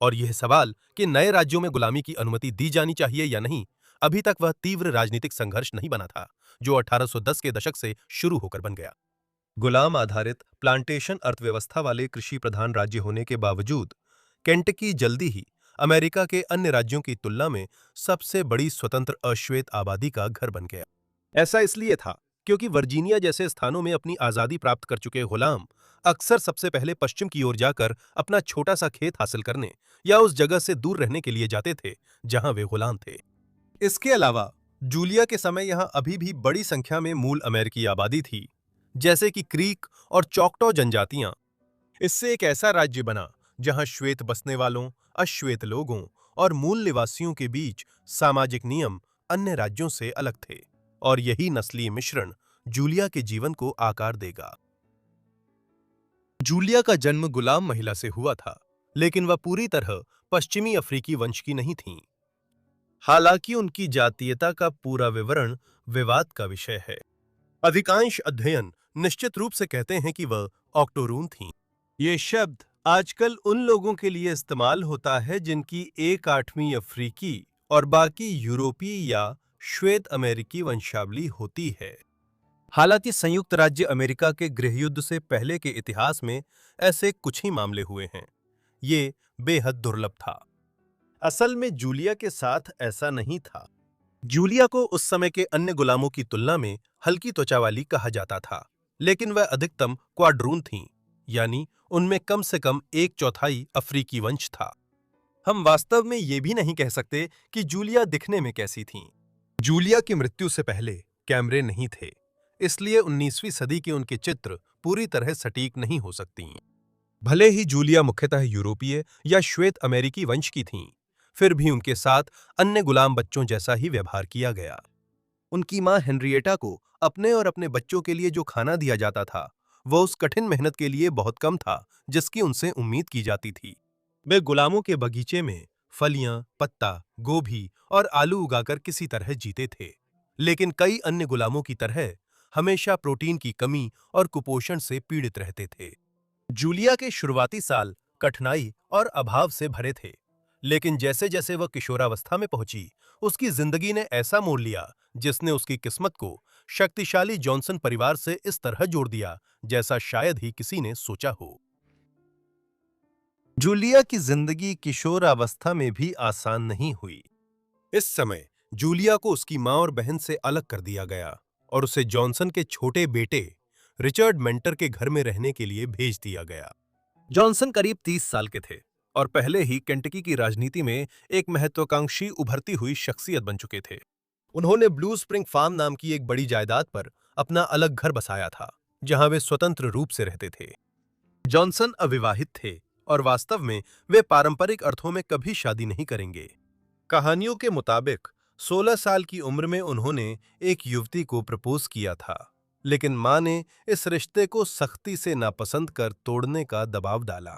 S1: और यह सवाल कि नए राज्यों में गुलामी की अनुमति दी जानी चाहिए या नहीं, अभी तक वह तीव्र राजनीतिक संघर्ष नहीं बना था, जो 1810 के दशक से शुरू होकर बन गया। गुलाम आधारित प्लांटेशन अर्थव्यवस्था वाले कृषि प्रधान राज्य होने के बावजूद केंटकी जल्दी ही अमेरिका के अन्य राज्यों की तुलना में सबसे बड़ी स्वतंत्र अश्वेत आबादी का घर बन गया। ऐसा इसलिए था क्योंकि वर्जीनिया जैसे स्थानों में अपनी आजादी प्राप्त कर चुके गुलाम अक्सर सबसे पहले पश्चिम की ओर जाकर अपना छोटा सा खेत हासिल करने या उस जगह से दूर रहने के लिए जाते थे जहां वे गुलाम थे। इसके अलावा जूलिया के समय यहां अभी भी बड़ी संख्या में मूल अमेरिकी आबादी थी, जैसे कि क्रीक और चॉकटॉ जनजातियां। इससे एक ऐसा राज्य बना जहां श्वेत बसने वालों, अश्वेत लोगों और मूल निवासियों के बीच सामाजिक नियम अन्य राज्यों से अलग थे, और यही नस्लीय मिश्रण जूलिया के जीवन को आकार देगा। जूलिया का जन्म गुलाम महिला से हुआ था, लेकिन वह पूरी तरह पश्चिमी अफ्रीकी वंश की नहीं थीं। हालांकि उनकी जातीयता का पूरा विवरण विवाद का विषय है। अधिकांश अध्ययन निश्चित रूप से कहते हैं कि वह ऑक्टोरून थीं। ये शब्द आजकल उन लोगों के लिए इस्तेमाल होता है जिनकी 1/8 अफ्रीकी और बाकी यूरोपीय या श्वेत अमेरिकी वंशावली होती है। हालांकि संयुक्त राज्य अमेरिका के गृहयुद्ध से पहले के इतिहास में ऐसे कुछ ही मामले हुए हैं। ये बेहद दुर्लभ था। असल में जूलिया के साथ ऐसा नहीं था। जूलिया को उस समय के अन्य गुलामों की तुलना में हल्की त्वचा वाली कहा जाता था, लेकिन वह अधिकतम क्वाड्रून थीं, यानी उनमें कम से कम 1/4 अफ्रीकी वंश था। हम वास्तव में ये भी नहीं कह सकते कि जूलिया दिखने में कैसी थीं। जूलिया की मृत्यु से पहले कैमरे नहीं थे, इसलिए 19वीं सदी के उनके चित्र पूरी तरह सटीक नहीं हो सकती। भले ही जूलिया मुख्यतः यूरोपीय या श्वेत अमेरिकी वंश की थीं, फिर भी उनके साथ अन्य गुलाम बच्चों जैसा ही व्यवहार किया गया। उनकी मां हेनरिएटा को अपने और अपने बच्चों के लिए जो खाना दिया जाता था, वह उस कठिन मेहनत के लिए बहुत कम था जिसकी उनसे उम्मीद की जाती थी। वे गुलामों के बगीचे में फलियां, पत्ता, गोभी और आलू उगाकर किसी तरह जीते थे, लेकिन कई अन्य गुलामों की तरह हमेशा प्रोटीन की कमी और कुपोषण से पीड़ित रहते थे। जूलिया के शुरुआती साल कठिनाई और अभाव से भरे थे, लेकिन जैसे जैसे वह किशोरावस्था में पहुंची, उसकी जिंदगी ने ऐसा मोड़ लिया जिसने उसकी किस्मत को शक्तिशाली जॉनसन परिवार से इस तरह जोड़ दिया जैसा शायद ही किसी ने सोचा हो। जूलिया की जिंदगी किशोरावस्था में भी आसान नहीं हुई। इस समय जूलिया को उसकी मां और बहन से अलग कर दिया गया और उसे जॉनसन के छोटे बेटे रिचर्ड मेंटर के घर में रहने के लिए भेज दिया गया। जॉनसन करीब 30 साल के थे और पहले ही केंटकी की राजनीति में एक महत्वाकांक्षी उभरती हुई शख्सियत बन चुके थे। उन्होंने ब्लू स्प्रिंग फार्म नाम की एक बड़ी जायदाद पर अपना अलग घर बसाया था, जहां वे स्वतंत्र रूप से रहते थे। जॉनसन अविवाहित थे और वास्तव में वे पारंपरिक अर्थों में कभी शादी नहीं करेंगे। कहानियों के मुताबिक 16 साल की उम्र में उन्होंने एक युवती को प्रपोज किया था, लेकिन मां ने इस रिश्ते को सख्ती से नापसंद कर तोड़ने का दबाव डाला।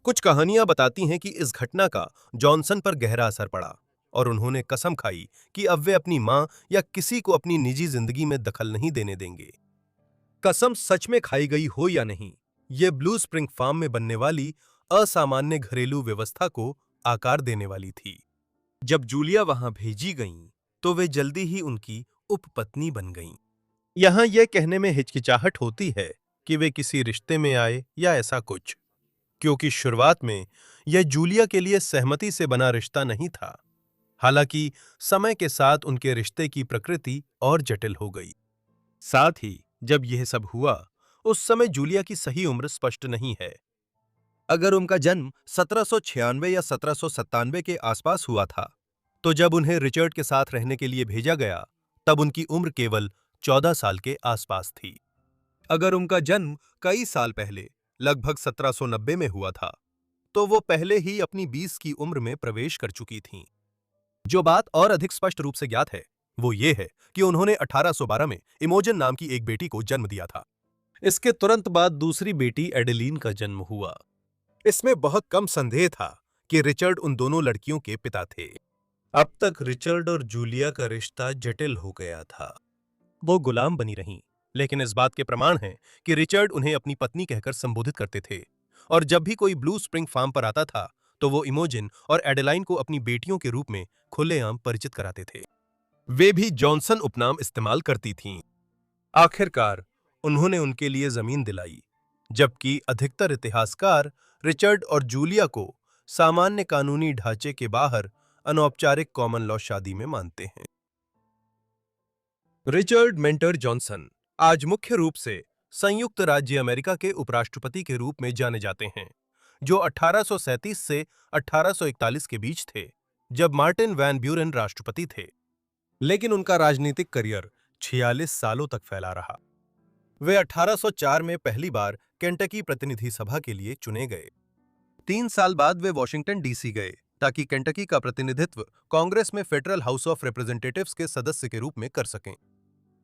S1: कुछ कहानियां बताती हैं कि इस घटना का जॉनसन पर गहरा असर पड़ा और उन्होंने कसम खाई कि अब वे अपनी मां या किसी को अपनी निजी जिंदगी में दखल नहीं देने देंगे। कसम सच में खाई गई हो या नहीं, ये ब्लू स्प्रिंग फार्म में बनने वाली असामान्य घरेलू व्यवस्था को आकार देने वाली थी। जब जूलिया वहां भेजी गईं, तो वे जल्दी ही उनकी उपपत्नी बन गईं। यहां यह कहने में हिचकिचाहट होती है कि वे किसी रिश्ते में आए या ऐसा कुछ, क्योंकि शुरुआत में यह जूलिया के लिए सहमति से बना रिश्ता नहीं था। हालांकि समय के साथ उनके रिश्ते की प्रकृति और जटिल हो गई। साथ ही जब यह सब हुआ, उस समय जूलिया की सही उम्र स्पष्ट नहीं है। अगर उनका जन्म 1796 या 1797 के आसपास हुआ था, तो जब उन्हें रिचर्ड के साथ रहने के लिए भेजा गया, तब उनकी उम्र केवल 14 साल के आसपास थी। अगर उनका जन्म कई साल पहले लगभग 1790 में हुआ था, तो वो पहले ही अपनी 20 की उम्र में प्रवेश कर चुकी थीं। जो बात और अधिक स्पष्ट रूप से ज्ञात है, वो ये है कि उन्होंने 1812 में इमोजन नाम की एक बेटी को जन्म दिया था। इसके तुरंत बाद दूसरी बेटी एडेलीन का जन्म हुआ। इसमें बहुत कम संदेह था कि रिचर्ड उन दोनों लड़कियों के पिता थे। अब तक रिचर्ड और जूलिया का रिश्ता जटिल हो गया था। वो गुलाम बनी रहीं, लेकिन इस बात के प्रमाण हैं कि रिचर्ड उन्हें अपनी पत्नी कहकर संबोधित करते थे, और जब भी कोई ब्लू स्प्रिंग फार्म पर आता था, तो वो इमोजिन और एडेलाइन को अपनी बेटियों के रूप में खुलेआम परिचित कराते थे। वे भी जॉनसन उपनाम इस्तेमाल करती थीं। आखिरकार उन्होंने उनके लिए जमीन दिलाई, जबकि अधिकतर इतिहासकार रिचर्ड और जूलिया को सामान्य कानूनी ढांचे के बाहर अनौपचारिक कॉमन लॉ शादी में मानते हैं। रिचर्ड मेंटर जॉनसन आज मुख्य रूप से संयुक्त राज्य अमेरिका के उपराष्ट्रपति के रूप में जाने जाते हैं, जो 1837 से 1841 के बीच थे, जब मार्टिन वैन ब्यूरेन राष्ट्रपति थे। लेकिन उनका राजनीतिक करियर 46 सालों तक फैला रहा। वे 1804 में पहली बार केंटकी प्रतिनिधि सभा के लिए चुने गए। 3 साल बाद वे वॉशिंगटन डीसी गए ताकि केंटकी का प्रतिनिधित्व कांग्रेस में फेडरल हाउस ऑफ रिप्रेजेंटेटिव्स के सदस्य के रूप में कर सकें।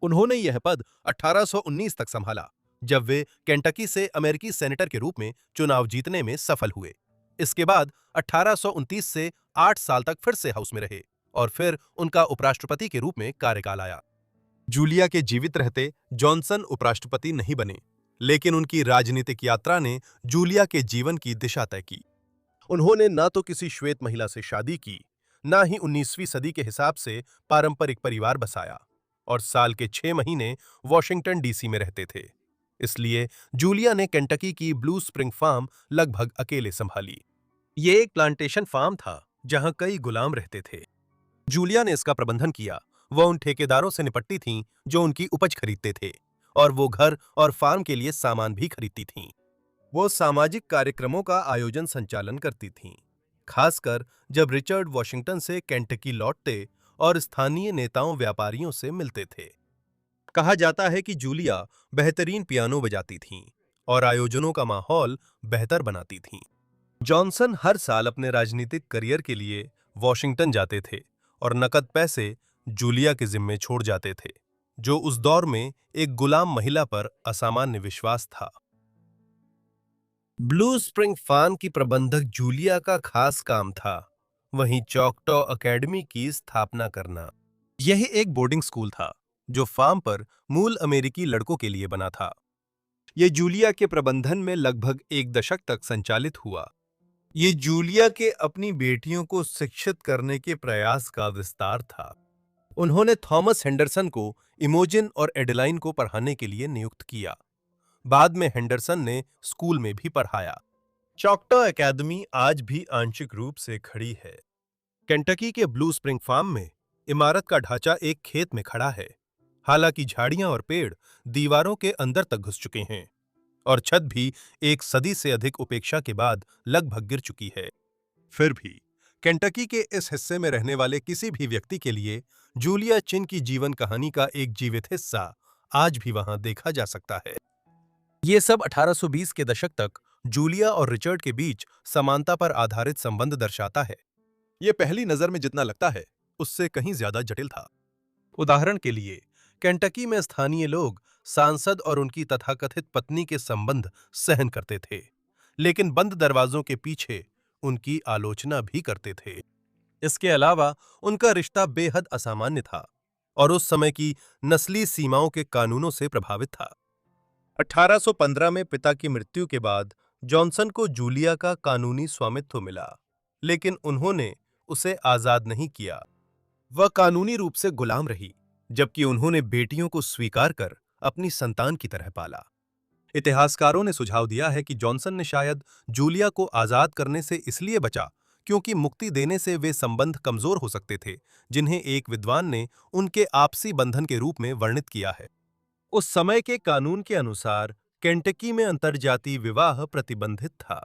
S1: उन्होंने यह पद 1819 तक संभाला, जब वे केंटकी से अमेरिकी सेनेटर के रूप में चुनाव जीतने में सफल हुए। इसके बाद 1829 से 8 साल तक फिर से हाउस में रहे और फिर उनका उपराष्ट्रपति के रूप में कार्यकाल आया। जूलिया के जीवित रहते जॉनसन उपराष्ट्रपति नहीं बने, लेकिन उनकी राजनीतिक यात्रा ने जूलिया के जीवन की दिशा तय की। उन्होंने न तो किसी श्वेत महिला से शादी की, न ही 19वीं सदी के हिसाब से पारंपरिक परिवार बसाया, और साल के 6 महीने वॉशिंगटन डीसी में रहते थे। इसलिए जूलिया ने केंटकी की ब्लू स्प्रिंग फार्म लगभग अकेले संभाली। ये एक प्लांटेशन फार्म था जहां कई गुलाम रहते थे। जूलिया ने इसका प्रबंधन किया। वह उन ठेकेदारों से निपटती थीं जो उनकी उपज खरीदते थे, और वो घर और फार्म के लिए सामान भी खरीदती थीं। वो सामाजिक कार्यक्रमों का आयोजन संचालन करती थीं, खासकर जब रिचर्ड वॉशिंगटन से केंटकी लौटते और स्थानीय नेताओं व्यापारियों से मिलते थे। कहा जाता है कि जूलिया बेहतरीन पियानो बजाती थीं और आयोजनों का माहौल बेहतर बनाती थीं। जॉनसन हर साल अपने राजनीतिक करियर के लिए वॉशिंगटन जाते थे और नकद पैसे जूलिया के जिम्मे छोड़ जाते थे, जो उस दौर में एक गुलाम महिला पर असामान्य विश्वास था। ब्लू स्प्रिंग फार्म की प्रबंधक जूलिया का खास काम था, वहीं चॉकटॉ अकेडमी की स्थापना करना। यह एक बोर्डिंग स्कूल था जो फार्म पर मूल अमेरिकी लड़कों के लिए बना था। यह जूलिया के प्रबंधन में लगभग 1 दशक तक संचालित हुआ। ये जूलिया के अपनी बेटियों को शिक्षित करने के प्रयास का विस्तार था। उन्होंने थॉमस हेंडरसन को इमोजिन और एडेलाइन को पढ़ाने के लिए नियुक्त किया। बाद में हेंडरसन ने स्कूल में भी पढ़ाया। चॉकटॉ एकेडमी आज भी आंशिक रूप से खड़ी है। केंटकी के ब्लू स्प्रिंग फार्म में इमारत का ढांचा एक खेत में खड़ा है। हालांकि झाड़ियां और पेड़ दीवारों के अंदर तक घुस चुके हैं और छत भी एक सदी से अधिक उपेक्षा के बाद लगभग गिर चुकी है। फिर भी केंटकी के इस हिस्से में रहने वाले किसी भी व्यक्ति के लिए जूलिया चिन की जीवन कहानी का एक जीवित हिस्सा आज भी वहां देखा जा सकता है। ये सब 1820 के दशक तक जूलिया और रिचर्ड के बीच समानता पर आधारित संबंध दर्शाता है। ये पहली नजर में जितना लगता है, उससे कहीं ज्यादा जटिल था। उदाहरण के लिए, केंटकी में स्थानीय लोग सांसद और उनकी तथाकथित पत्नी के संबंध सहन करते थे, लेकिन बंद दरवाजों के पीछे उनकी आलोचना भी करते थे। इसके अलावा उनका रिश्ता बेहद असामान्य था और उस समय की नस्ली सीमाओं के कानूनों से प्रभावित था। 1815 में पिता की मृत्यु के बाद जॉनसन को जूलिया का कानूनी स्वामित्व मिला, लेकिन उन्होंने उसे आजाद नहीं किया। वह कानूनी रूप से गुलाम रही, जबकि उन्होंने बेटियों को स्वीकार कर अपनी संतान की तरह पाला। इतिहासकारों ने सुझाव दिया है कि जॉनसन ने शायद जूलिया को आजाद करने से इसलिए बचा क्योंकि मुक्ति देने से वे संबंध कमजोर हो सकते थे, जिन्हें एक विद्वान ने उनके आपसी बंधन के रूप में वर्णित किया है। उस समय के कानून के अनुसार केंटकी में अंतरजातीय विवाह प्रतिबंधित था,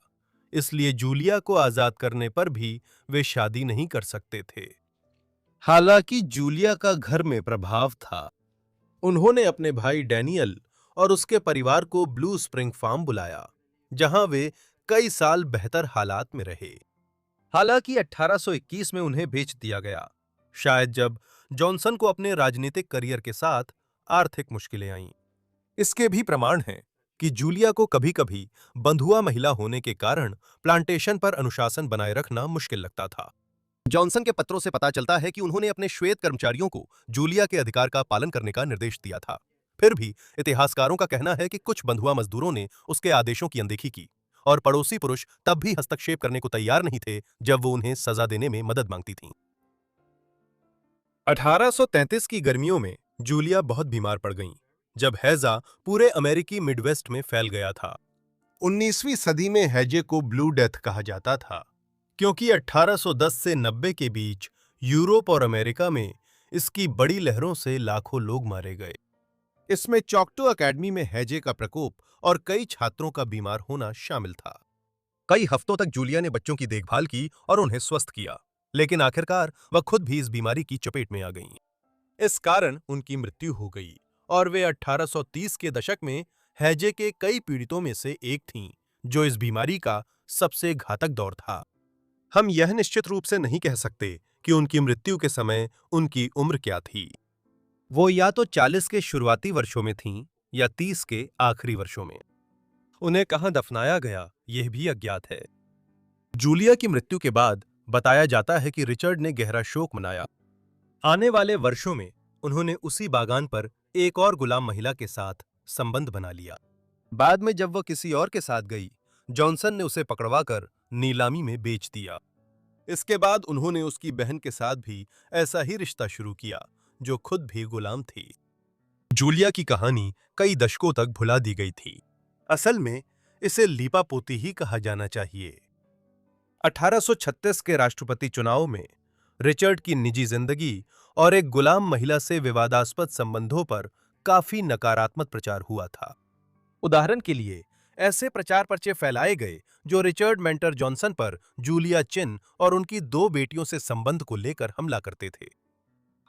S1: इसलिए जूलिया को आजाद करने पर भी वे शादी नहीं कर सकते थे। हालांकि जूलिया का घर में प्रभाव था। उन्होंने अपने भाई डैनियल और उसके परिवार को ब्लू स्प्रिंग फार्म बुलाया, जहां वे कई साल बेहतर हालात में रहे। हालांकि 1821 में उन्हें बेच दिया गया, शायद जब जॉनसन को अपने राजनीतिक करियर के साथ आर्थिक मुश्किलें आईं। इसके भी प्रमाण हैं कि जूलिया को कभी-कभी बंधुआ महिला होने के कारण प्लांटेशन पर अनुशासन बनाए रखना मुश्किल लगता था। जॉनसन के पत्रों से पता चलता है कि उन्होंने अपने श्वेत कर्मचारियों को जूलिया के अधिकार का पालन करने का निर्देश दिया था। फिर भी इतिहासकारों का कहना है कि कुछ बंधुआ मजदूरों ने उसके आदेशों की अनदेखी की और पड़ोसी पुरुष तब भी हस्तक्षेप करने को तैयार नहीं थे जब वो उन्हें सजा देने में मदद मांगती थीं। 1833 की गर्मियों में जूलिया बहुत बीमार पड़ गईं, जब हैजा पूरे अमेरिकी मिडवेस्ट में फैल गया था। 19वीं सदी में हैजे को ब्लू डेथ कहा जाता था, क्योंकि 1810 से 90 के बीच यूरोप और अमेरिका में इसकी बड़ी लहरों से लाखों लोग मारे गए। इसमें चॉक्टो अकेडमी में हैजे का प्रकोप और कई छात्रों का बीमार होना शामिल था। कई हफ्तों तक जूलिया ने बच्चों की देखभाल की और उन्हें स्वस्थ किया, लेकिन आखिरकार वह खुद भी इस बीमारी की चपेट में आ गईं। इस कारण उनकी मृत्यु हो गई और वे 1830 के दशक में हैजे के कई पीड़ितों में से एक थीं, जो इस बीमारी का सबसे घातक दौर था। हम यह निश्चित रूप से नहीं कह सकते कि उनकी मृत्यु के समय उनकी उम्र क्या थी। वो या तो 40 के शुरुआती वर्षों में थीं या 30 के आखिरी वर्षों में। उन्हें कहां दफनाया गया, यह भी अज्ञात है। जूलिया की मृत्यु के बाद बताया जाता है कि रिचर्ड ने गहरा शोक मनाया। आने वाले वर्षों में उन्होंने उसी बागान पर एक और गुलाम महिला के साथ संबंध बना लिया। बाद में जब वह किसी और के साथ गई, जॉनसन ने उसे पकड़वाकर नीलामी में बेच दिया। इसके बाद उन्होंने उसकी बहन के साथ भी ऐसा ही रिश्ता शुरू किया, जो खुद भी गुलाम थी। जूलिया की कहानी कई दशकों तक भुला दी गई थी। असल में इसे लीपापोती ही कहा जाना चाहिए। 1836 के राष्ट्रपति चुनाव में रिचर्ड की निजी जिंदगी और एक गुलाम महिला से विवादास्पद संबंधों पर काफी नकारात्मक प्रचार हुआ था। उदाहरण के लिए ऐसे प्रचार पर्चे फैलाए गए जो रिचर्ड मेंटर जॉनसन पर जूलिया चिन और उनकी दो बेटियों से संबंध को लेकर हमला करते थे।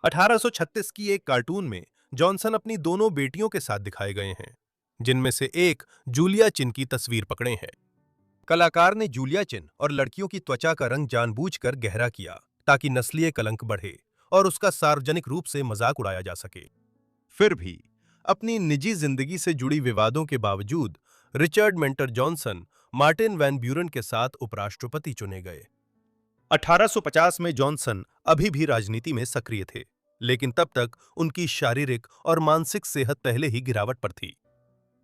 S1: 1836 की एक कार्टून में जॉनसन अपनी दोनों बेटियों के साथ दिखाए गए हैं, जिनमें से एक जूलिया चिन की तस्वीर पकड़े हैं। कलाकार ने जूलिया चिन और लड़कियों की त्वचा का रंग जानबूझकर गहरा किया ताकि नस्लीय कलंक बढ़े और उसका सार्वजनिक रूप से मजाक उड़ाया जा सके। फिर भी अपनी निजी जिंदगी से जुड़ी विवादों के बावजूद Richard Mentor Johnson Martin Van Buren के साथ उपराष्ट्रपति चुने गए। 1850 में जॉनसन अभी भी राजनीति में सक्रिय थे, लेकिन तब तक उनकी शारीरिक और मानसिक सेहत पहले ही गिरावट पर थी।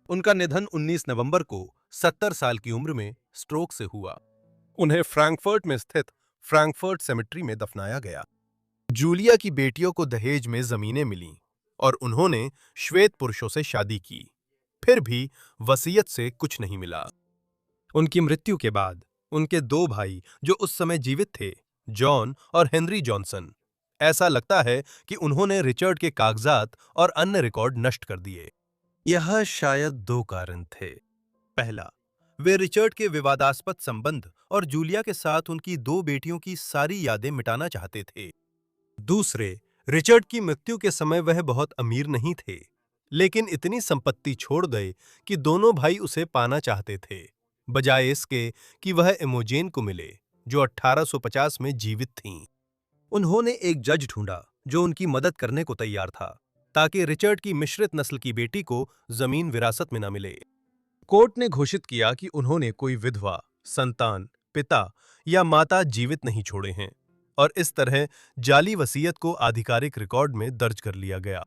S1: उनका निधन 19 नवंबर को 70 साल की उम्र में स्ट्रोक से हुआ। उन्हें फ्रैंकफर्ट में स्थित फ्रैंकफर्ट सेमेट्री में दफनाया गया। जूलिया की बेटियों को दहेज में जमीनें मिलीं और उन्होंने श्वेत पुरुषों से शादी की। फिर भी वसीयत से कुछ नहीं मिला। उनकी मृत्यु के बाद उनके दो भाई जो उस समय जीवित थे, जॉन और हेनरी जॉनसन, ऐसा लगता है कि उन्होंने रिचर्ड के कागजात और अन्य रिकॉर्ड नष्ट कर दिए। यह शायद दो कारण थे। पहला, वे रिचर्ड के विवादास्पद संबंध और जूलिया के साथ उनकी दो बेटियों की सारी यादें मिटाना चाहते थे। दूसरे, रिचर्ड की मृत्यु के समय वह बहुत अमीर नहीं थे, लेकिन इतनी संपत्ति छोड़ गए कि दोनों भाई उसे पाना चाहते थे, बजाय इसके कि वह इमोजेन को मिले, जो 1850 में जीवित थीं। उन्होंने एक जज ढूंढा जो उनकी मदद करने को तैयार था, ताकि रिचर्ड की मिश्रित नस्ल की बेटी को जमीन विरासत में न मिले। कोर्ट ने घोषित किया कि उन्होंने कोई विधवा, संतान, पिता या माता जीवित नहीं छोड़े हैं, और इस तरह जाली वसीयत को आधिकारिक रिकॉर्ड में दर्ज कर लिया गया।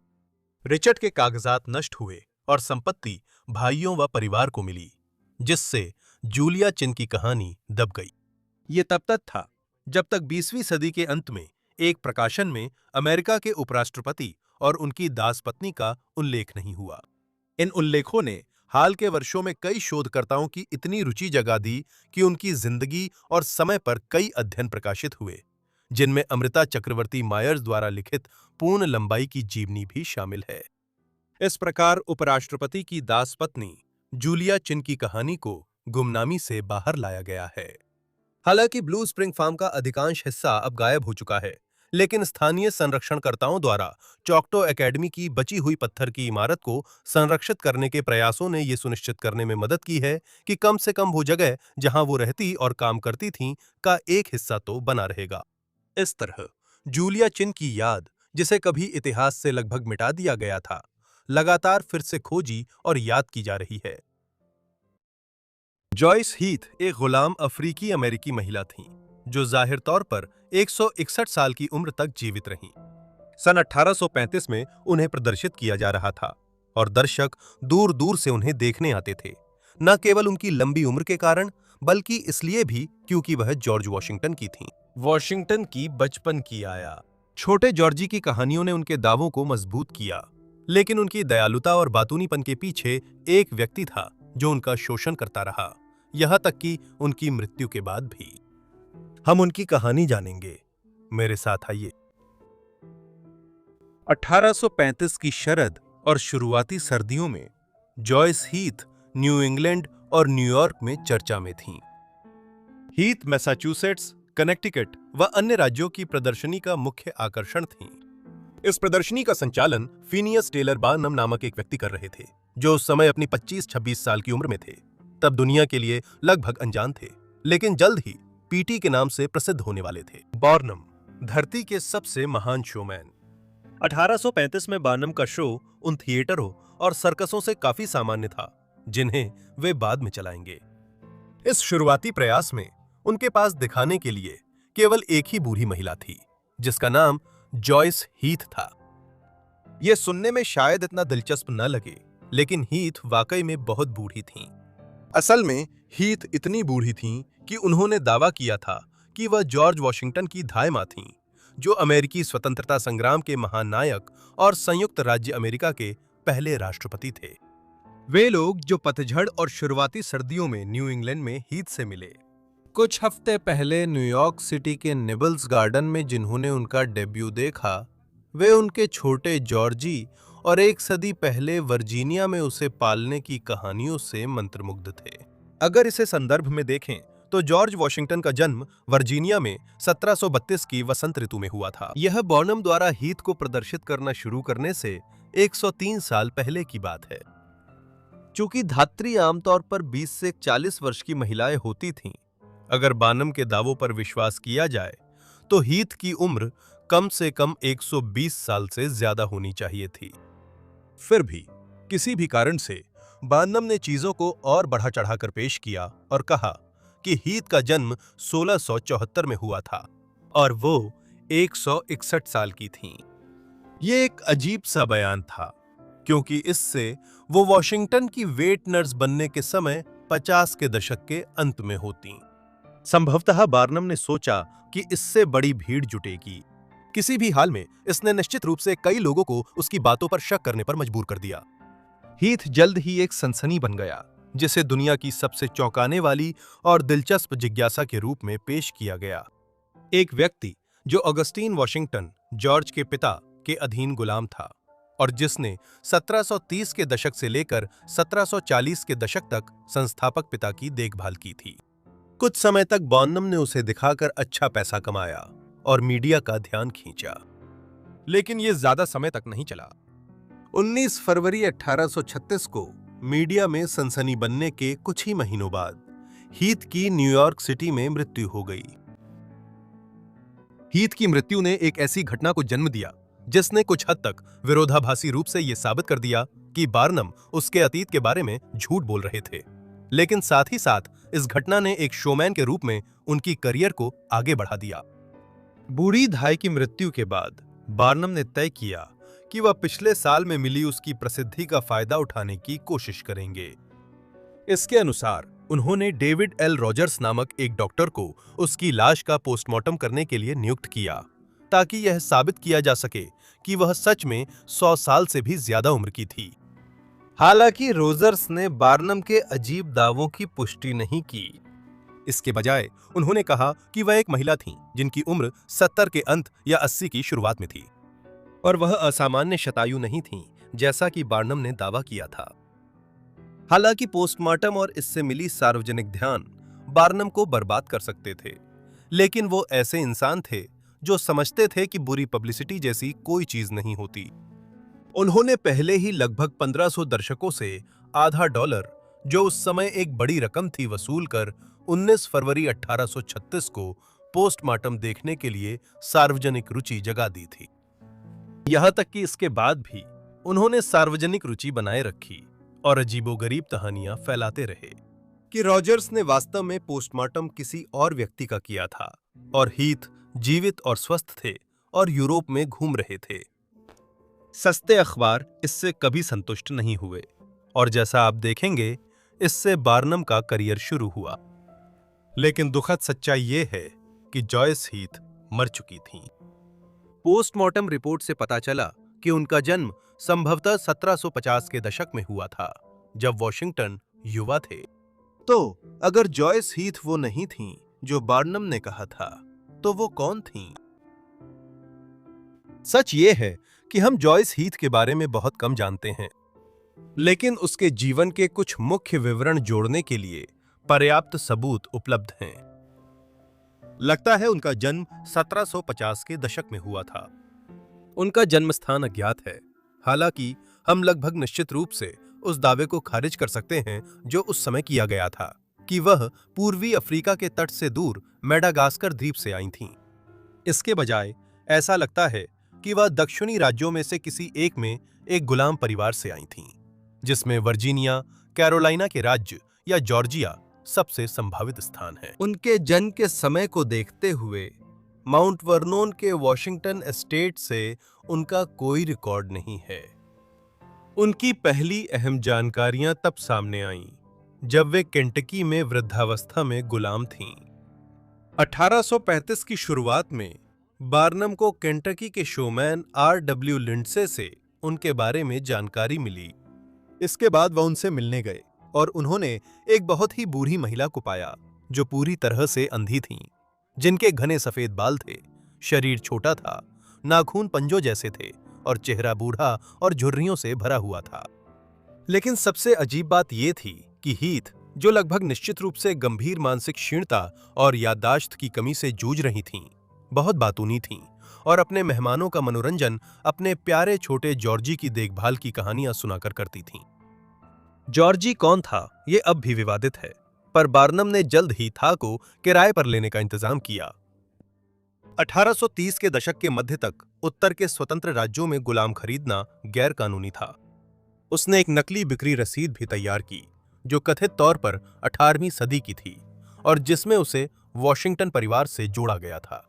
S1: रिचर्ड के कागजात नष्ट हुए और संपत्ति भाइयों व परिवार को मिली, जिससे जूलिया चिन की कहानी दब गई। ये तब तक था जब तक 20वीं सदी के अंत में एक प्रकाशन में अमेरिका के उपराष्ट्रपति और उनकी दास पत्नी का उल्लेख नहीं हुआ। इन उल्लेखों ने हाल के वर्षों में कई शोधकर्ताओं की इतनी रुचि जगा दी कि उनकी जिंदगी और समय पर कई अध्ययन प्रकाशित हुए, जिनमें अमृता चक्रवर्ती मायर्स द्वारा लिखित पूर्ण लंबाई की जीवनी भी शामिल है। इस प्रकार उपराष्ट्रपति की दास पत्नी जूलिया चिन की कहानी को गुमनामी से बाहर लाया गया है। हालांकि ब्लू स्प्रिंग फार्म का अधिकांश हिस्सा अब गायब हो चुका है, लेकिन स्थानीय संरक्षणकर्ताओं द्वारा चॉक्टो एकेडमी की बची हुई पत्थर की इमारत को संरक्षित करने के प्रयासों ने यह सुनिश्चित करने में मदद की है कि कम से कम वो जगह जहां वो रहती और काम करती थीं का एक हिस्सा तो बना रहेगा। इस तरह जूलिया चिन की याद, जिसे कभी इतिहास से लगभग मिटा दिया गया था, लगातार फिर से खोजी और याद की जा रही है। जॉयस हीथ एक गुलाम अफ्रीकी अमेरिकी महिला थीं, जो जाहिर तौर पर 161 साल की उम्र तक जीवित रहीं। सन 1835 में उन्हें प्रदर्शित किया जा रहा था और दर्शक दूर दूर से उन्हें देखने आते थे, न केवल उनकी लंबी उम्र के कारण बल्कि इसलिए भी क्योंकि वह जॉर्ज वॉशिंगटन की थीं। वॉशिंगटन की बचपन की आया। छोटे जॉर्जी की कहानियों ने उनके दावों को मजबूत किया, लेकिन उनकी दयालुता और बातूनीपन के पीछे एक व्यक्ति था जो उनका शोषण करता रहा, यहां तक कि उनकी मृत्यु के बाद भी। हम उनकी कहानी जानेंगे। मेरे साथ आइए। 1835 की शरद और शुरुआती सर्दियों में जॉयस हीथ न्यू इंग्लैंड और न्यूयॉर्क में चर्चा में थीं। हीथ मैसाचुसेट्स, कनेक्टिकट व अन्य राज्यों की प्रदर्शनी का मुख्य आकर्षण थीं। इस प्रदर्शनी का संचालन फिनियस टेलर बार्नम नामक एक व्यक्ति कर रहे थे, जो उस समय अपनी 25-26 साल की उम्र में थे। तब दुनिया के लिए लगभग अनजान थे, लेकिन जल्द ही पीटी के नाम से प्रसिद्ध होने वाले थे। बार्नम, धरती के सबसे महान शोमैन। 1835 में बार्नम का शो उन थिएटरों और सर्कसों से काफी सामान्य था जिन्हें वे बाद में चलाएंगे। इस शुरुआती प्रयास में उनके पास दिखाने के लिए केवल एक ही बूढ़ी महिला थी, जिसका नाम जॉयस हीथ था। यह सुनने में शायद इतना दिलचस्प न लगे, लेकिन हीथ वाकई में बहुत बूढ़ी थीं। असल में हीथ इतनी बूढ़ी थीं कि उन्होंने दावा किया था कि वह जॉर्ज वॉशिंगटन की धाय मां थीं, जो अमेरिकी स्वतंत्रता संग्राम के महानायक और संयुक्त राज्य अमेरिका के पहले राष्ट्रपति थे। वे लोग जो पतझड़ और शुरुआती सर्दियों में न्यू इंग्लैंड में हीथ से मिले, कुछ हफ्ते पहले न्यूयॉर्क सिटी के निबल्स गार्डन में जिन्होंने उनका डेब्यू देखा, वे उनके छोटे जॉर्जी और एक सदी पहले वर्जीनिया में उसे पालने की कहानियों से मंत्रमुग्ध थे। अगर इसे संदर्भ में देखें तो जॉर्ज वॉशिंगटन का जन्म वर्जीनिया में 1732 की वसंत ऋतु में हुआ था। यह बार्नम द्वारा हीथ को प्रदर्शित करना शुरू करने से 103 साल पहले की बात है। चूंकि धात्री आमतौर पर 20 से 40 वर्ष की महिलाएं होती थीं, अगर बार्नम के दावों पर विश्वास किया जाए तो हीथ की उम्र कम से कम 120 साल से ज्यादा होनी चाहिए थी। फिर भी किसी भी कारण से बार्नम ने चीजों को और बढ़ा चढ़ाकर पेश किया और कहा कि हीथ का जन्म 1674 में हुआ था और वो 161 साल की थीं। ये एक अजीब सा बयान था, क्योंकि इससे वो वॉशिंगटन की वेट नर्स बनने के समय 50 के दशक के अंत में होती। संभवतः बार्नम ने सोचा कि इससे बड़ी भीड़ जुटेगी। किसी भी हाल में इसने निश्चित रूप से कई लोगों को उसकी बातों पर शक करने पर मजबूर कर दिया। हीथ जल्द ही एक सनसनी बन गया, जिसे दुनिया की सबसे चौंकाने वाली और दिलचस्प जिज्ञासा के रूप में पेश किया गया। एक व्यक्ति जो ऑगस्टीन वॉशिंगटन, जॉर्ज के पिता, के अधीन गुलाम था और जिसने 1730 के दशक से लेकर 1740 के दशक तक संस्थापक पिता की देखभाल की थी। कुछ समय तक बार्नम ने उसे दिखाकर अच्छा पैसा कमाया और मीडिया का ध्यान खींचा, लेकिन यह ज्यादा समय तक नहीं चला। 19 फरवरी 1836 को मीडिया में सनसनी बनने के कुछ ही महीनों बाद हीथ की न्यूयॉर्क सिटी में मृत्यु हो गई। हीथ की मृत्यु ने एक ऐसी घटना को जन्म दिया जिसने कुछ हद तक विरोधाभासी रूप से यह साबित कर दिया कि बार्नम उसके अतीत के बारे में झूठ बोल रहे थे, लेकिन साथ ही साथ इस घटना ने एक शोमैन के रूप में उनकी करियर को आगे बढ़ा दिया। बूढ़ी धाय की मृत्यु के बाद बार्नम ने तय किया कि वह पिछले साल में मिली उसकी प्रसिद्धि का फायदा उठाने की कोशिश करेंगे। इसके अनुसार उन्होंने डेविड एल रॉजर्स नामक एक डॉक्टर को उसकी लाश का पोस्टमार्टम करने के लिए नियुक्त किया, ताकि यह साबित किया जा सके कि वह सच में 100 साल से भी ज्यादा उम्र की थी। हालांकि रोजर्स ने बार्नम के अजीब दावों की पुष्टि नहीं की। इसके बजाय उन्होंने कहा कि वह एक महिला थीं जिनकी उम्र 70 के अंत या 80 की शुरुआत में थी और वह असामान्य शतायु नहीं थीं, जैसा कि बार्नम ने दावा किया था। हालांकि पोस्टमार्टम और इससे मिली सार्वजनिक ध्यान बार्नम को बर्बाद कर सकते थे, लेकिन वो ऐसे इंसान थे जो समझते थे कि बुरी पब्लिसिटी जैसी कोई चीज नहीं होती। उन्होंने पहले ही लगभग 1500 दर्शकों से आधा डॉलर, जो उस समय एक बड़ी रकम थी, वसूल कर 19 फरवरी 1836 को पोस्टमार्टम देखने के लिए सार्वजनिक रुचि जगा दी थी। यहां तक कि इसके बाद भी उन्होंने सार्वजनिक रुचि बनाए रखी और अजीबोगरीब कहानियां फैलाते रहे कि रॉजर्स ने वास्तव में पोस्टमार्टम किसी और व्यक्ति का किया था और हीथ जीवित और स्वस्थ थे और यूरोप में घूम रहे थे। सस्ते अखबार इससे कभी संतुष्ट नहीं हुए और जैसा आप देखेंगे, इससे बार्नम का करियर शुरू हुआ। लेकिन दुखद सच्चाई यह है कि जॉयस हीथ मर चुकी थीं। पोस्टमार्टम रिपोर्ट से पता चला कि उनका जन्म संभवतः 1750 के दशक में हुआ था, जब वॉशिंगटन युवा थे। तो अगर जॉयस हीथ वो नहीं थीं जो बार्नम ने कहा था, तो वो कौन थीं? सच ये है कि हम जॉयस हीथ के बारे में बहुत कम जानते हैं, लेकिन उसके जीवन के कुछ मुख्य विवरण जोड़ने के लिए पर्याप्त सबूत उपलब्ध हैं। लगता है उनका जन्म 1750 के दशक में हुआ था। उनका जन्म स्थान अज्ञात है, हालांकि हम लगभग निश्चित रूप से उस दावे को खारिज कर सकते हैं जो उस समय किया गया था कि वह पूर्वी अफ्रीका के तट से दूर मेडागास्कर द्वीप से आई थीं। इसके बजाय ऐसा लगता है कि वह दक्षिणी राज्यों में से किसी एक में एक गुलाम परिवार से आई थीं, जिसमें वर्जीनिया, कैरोलिना के राज्य या जॉर्जिया सबसे संभावित स्थान है। उनके जन्म के समय को देखते हुए माउंट वर्नोन के वॉशिंगटन एस्टेट से उनका कोई रिकॉर्ड नहीं है। उनकी पहली अहम जानकारियां तब सामने आईं जब वे केंटकी में वृद्धावस्था में गुलाम थीं। 1835 की शुरुआत में बार्नम को केंटकी के शोमैन R.W. लिंडसे से उनके बारे में जानकारी मिली। इसके बाद वह उनसे मिलने गए और उन्होंने एक बहुत ही बूढ़ी महिला को पाया जो पूरी तरह से अंधी थीं, जिनके घने सफेद बाल थे, शरीर छोटा था, नाखून पंजों जैसे थे और चेहरा बूढ़ा और झुर्रियों से भरा हुआ था। लेकिन सबसे अजीब बात यह थी कि हीथ, जो लगभग निश्चित रूप से गंभीर मानसिक क्षीणता और याददाश्त की कमी से जूझ रही थीं, बहुत बातूनी थीं और अपने मेहमानों का मनोरंजन अपने प्यारे छोटे जॉर्जी की देखभाल की कहानियां सुनाकर करती थीं। जॉर्जी कौन था, यह अब भी विवादित है, पर बार्नम ने जल्द ही था को किराए पर लेने का इंतजाम किया। 1830 के दशक के मध्य तक उत्तर के स्वतंत्र राज्यों में गुलाम खरीदना गैर कानूनी था। उसने एक नकली बिक्री रसीद भी तैयार की जो कथित तौर पर 18वीं सदी की थी और जिसमें उसे वॉशिंगटन परिवार से जोड़ा गया था।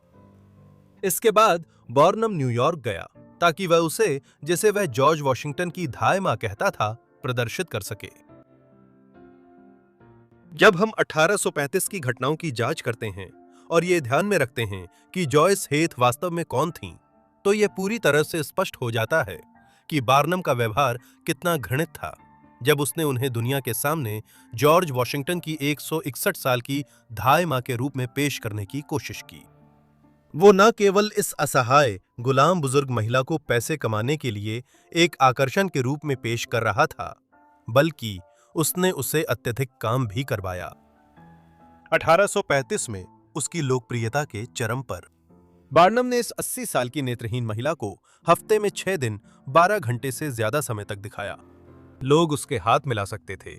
S1: इसके बाद बार्नम न्यूयॉर्क गया ताकि वह उसे, जिसे वह जॉर्ज वॉशिंगटन की धाय मां कहता था, प्रदर्शित कर सके। जब हम 1835 की घटनाओं की जांच करते हैं और ये ध्यान में रखते हैं कि जॉयस हीथ वास्तव में कौन थीं, तो यह पूरी तरह से स्पष्ट हो जाता है कि बार्नम का व्यवहार कितना घृणित था जब उसने उन्हें दुनिया के सामने जॉर्ज वॉशिंगटन की 161 साल की धाय मां के रूप में पेश करने की कोशिश की। वो न केवल इस असहाय गुलाम बुजुर्ग महिला को पैसे कमाने के लिए एक आकर्षण के रूप में पेश कर रहा था, बल्कि उसने उसे अत्यधिक काम भी करवाया। 1835 में उसकी लोकप्रियता के चरम पर बार्नम ने इस 80 साल की नेत्रहीन महिला को हफ्ते में 6 दिन 12 घंटे से ज्यादा समय तक दिखाया। लोग उसके हाथ मिला सकते थे,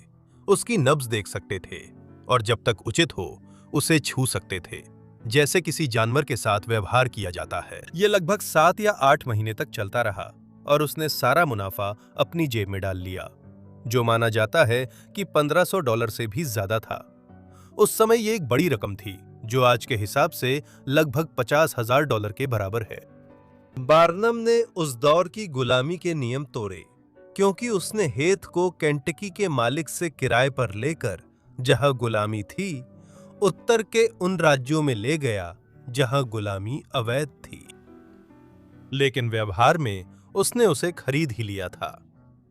S1: उसकी नब्ज देख सकते थे और जब तक उचित हो उसे छू सकते थे, जैसे किसी जानवर के साथ व्यवहार किया जाता है। यह लगभग 7 या 8 महीने तक चलता रहा और उसने सारा मुनाफा अपनी जेब में डाल लिया, जो माना जाता है कि $1500 से भी ज्यादा था। उस समय यह एक बड़ी रकम थी जो आज के हिसाब से लगभग $50,000 के बराबर है। बार्नम ने उस दौर की गुलामी के नियम तोड़े क्योंकि उसने हीथ को केंटकी के मालिक से किराए पर लेकर, जहां गुलामी थी, उत्तर के उन राज्यों में ले गया जहां गुलामी अवैध थी। लेकिन व्यवहार में उसने उसे खरीद ही लिया था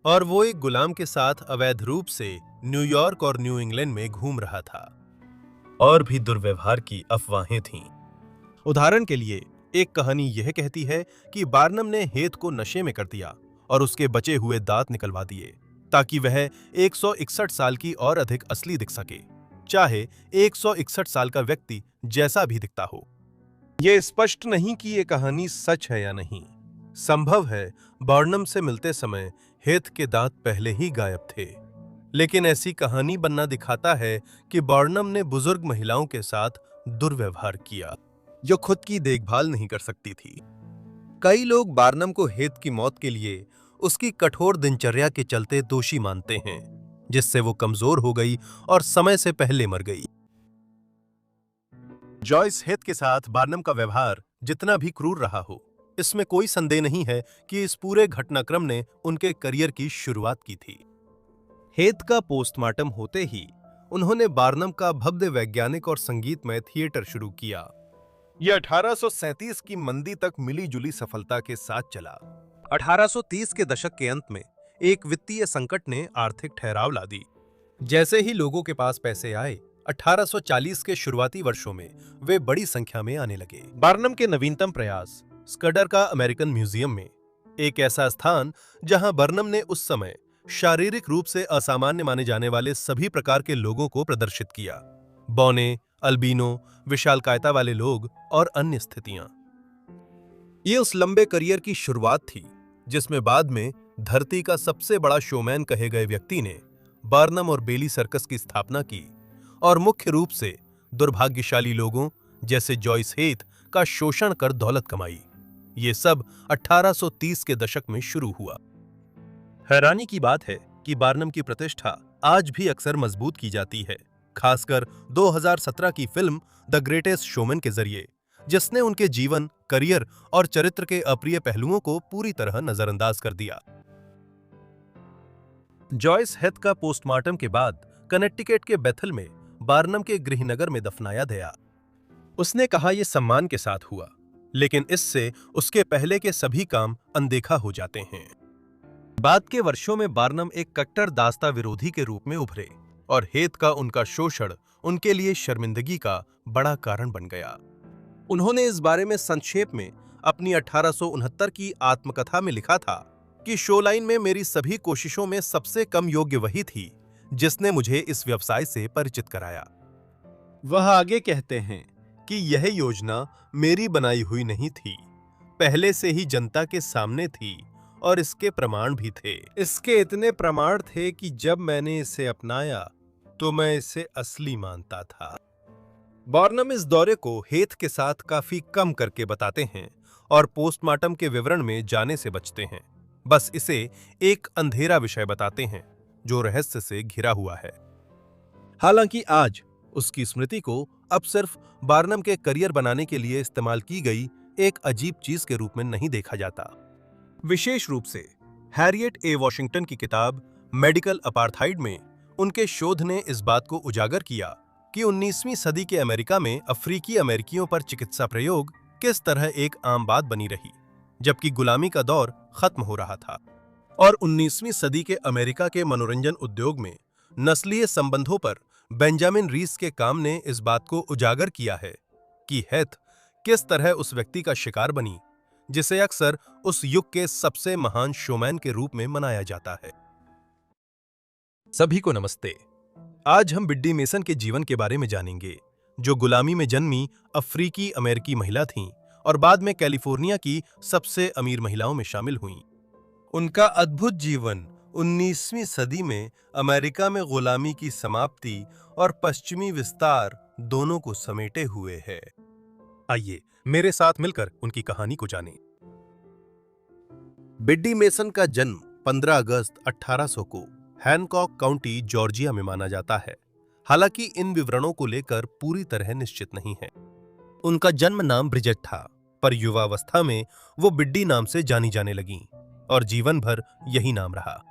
S1: और वो एक गुलाम के साथ अवैध रूप से न्यूयॉर्क और न्यू इंग्लैंड में घूम रहा था। और भी दुर्व्यवहार की अफवाहें थीं। उदाहरण के लिए एक कहानी यह कहती है कि बार्नम ने हीथ को नशे में कर दिया और उसके बचे हुए दांत निकलवा दिए ताकि वह 161 साल की और अधिक असली दिख सके, चाहे 161 साल का व्यक्ति जैसा भी दिखता हो। ये स्पष्ट नहीं कि ये कहानी सच है या नहीं। संभव है बार्नम से मिलते समय हेथ के दांत पहले ही गायब थे, लेकिन ऐसी कहानी बनना दिखाता है कि बार्नम ने बुजुर्ग महिलाओं के साथ दुर्व्यवहार किया, जो खुद की देखभाल नहीं कर सकती थी। कई लोग बार्नम को हेथ की मौत के लिए उसकी कठोर दिनचर्या के चलते दोषी मानते हैं, जिससे वो कमजोर हो गई और समय से पहले मर गई। जॉयस हेथ के साथ बार्नम का व्यवहार जितना भी क्रूर रहा हो, इसमें कोई संदेह नहीं है कि इस पूरे घटनाक्रम ने उनके करियर की शुरुआत की थी। हेथ का पोस्टमार्टम होते ही उन्होंने बार्नम का भव्य वैज्ञानिक और संगीतमय थिएटर शुरू किया। यह 1837 की मंदी तक मिली-जुली सफलता के साथ चला। 1830 के दशक के अंत में एक वित्तीय संकट ने आर्थिक ठहराव ला दी। जैसे ही लोगों के पास पैसे आए, 1840 के शुरुआती वर्षों में वे बड़ी संख्या में आने लगे। बार्नम के नवीनतम प्रयास स्कडर का अमेरिकन म्यूजियम में, एक ऐसा स्थान जहां बार्नम ने उस समय शारीरिक रूप से असामान्य माने जाने वाले सभी प्रकार के लोगों को प्रदर्शित किया। बौने, अल्बिनो, विशालकायता वाले लोग और अन्य स्थितियां। ये उस लंबे करियर की शुरुआत थी जिसमें बाद में धरती का सबसे बड़ा शोमैन कहे गए व्यक्ति ने बार्नम और बेली सर्कस की स्थापना की और मुख्य रूप से दुर्भाग्यशाली लोगों जैसे जॉयस हेथ का शोषण कर दौलत कमाई। ये सब 1830 के दशक में शुरू हुआ। हैरानी की बात है कि बार्नम की प्रतिष्ठा आज भी अक्सर मजबूत की जाती है, खासकर 2017 की फिल्म द ग्रेटेस्ट शोमैन के जरिए, जिसने उनके जीवन, करियर और चरित्र के अप्रिय पहलुओं को पूरी तरह नजरअंदाज कर दिया। जॉयस हेथ का पोस्टमार्टम के बाद कनेक्टिकट के बेथल में बार्नम के गृहनगर में दफनाया गया। उसने कहा यह सम्मान के साथ हुआ, लेकिन इससे उसके पहले के सभी काम अनदेखा हो जाते हैं। बाद के वर्षों में बार्नम एक कट्टर दासता विरोधी के रूप में उभरे और हेथ का उनका शोषण उनके लिए शर्मिंदगी का बड़ा कारण बन गया। उन्होंने इस बारे में संक्षेप में अपनी 1869 की आत्मकथा में लिखा था कि शोलाइन में मेरी सभी कोशिशों में सबसे कम योग्य वही थी जिसने मुझे इस व्यवसाय से परिचित कराया। वह आगे कहते हैं कि यह योजना मेरी बनाई हुई नहीं थी, पहले से ही जनता के सामने थी और इसके प्रमाण भी थे। इसके इतने प्रमाण थे कि जब मैंने इसे अपनाया तो मैं इसे असली मानता था। बार्नम इस दौरे को हेथ के साथ काफी कम करके बताते हैं और पोस्टमार्टम के विवरण में जाने से बचते हैं, बस इसे एक अंधेरा विषय बताते हैं जो रहस्य से घिरा हुआ है। हालांकि आज उसकी स्मृति को अब सिर्फ बार्नम के करियर बनाने के लिए इस्तेमाल की गई एक अजीब चीज के रूप में नहीं देखा जाता। विशेष रूप से हैरियट ए वॉशिंगटन की किताब मेडिकल अपार्थाइड में उनके शोध ने इस बात को उजागर किया कि 19वीं सदी के अमेरिका में अफ्रीकी अमेरिकियों पर चिकित्सा प्रयोग किस तरह एक आम बात बनी रही, जबकि गुलामी का दौर खत्म हो रहा था। और 19वीं सदी के अमेरिका के मनोरंजन उद्योग में नस्लीय संबंधों पर बेंजामिन रीस के काम ने इस बात को उजागर किया है कि हेथ किस तरह उस व्यक्ति का शिकार बनी जिसे अक्सर उस युग के सबसे महान शोमैन के रूप में मनाया जाता है। सभी को नमस्ते। आज हम बिड्डी मेसन के जीवन के बारे में जानेंगे, जो गुलामी में जन्मी अफ्रीकी अमेरिकी महिला थीं और बाद में कैलिफोर्निया की सबसे अमीर महिलाओं में शामिल हुईं। उनका अद्भुत जीवन 19वीं सदी में अमेरिका में गुलामी की समाप्ति और पश्चिमी विस्तार दोनों को समेटे हुए है। आइए मेरे साथ मिलकर उनकी कहानी को जानें। बिड्डी मेसन का जन्म 15 अगस्त 1800 को हैनकॉक काउंटी जॉर्जिया में माना जाता है। हालांकि इन विवरणों को लेकर पूरी तरह निश्चित नहीं है। उनका जन्म नाम ब्रिजेट था, पर युवावस्था में वो बिड्डी नाम से जानी जाने लगीं और जीवन भर यही नाम रहा।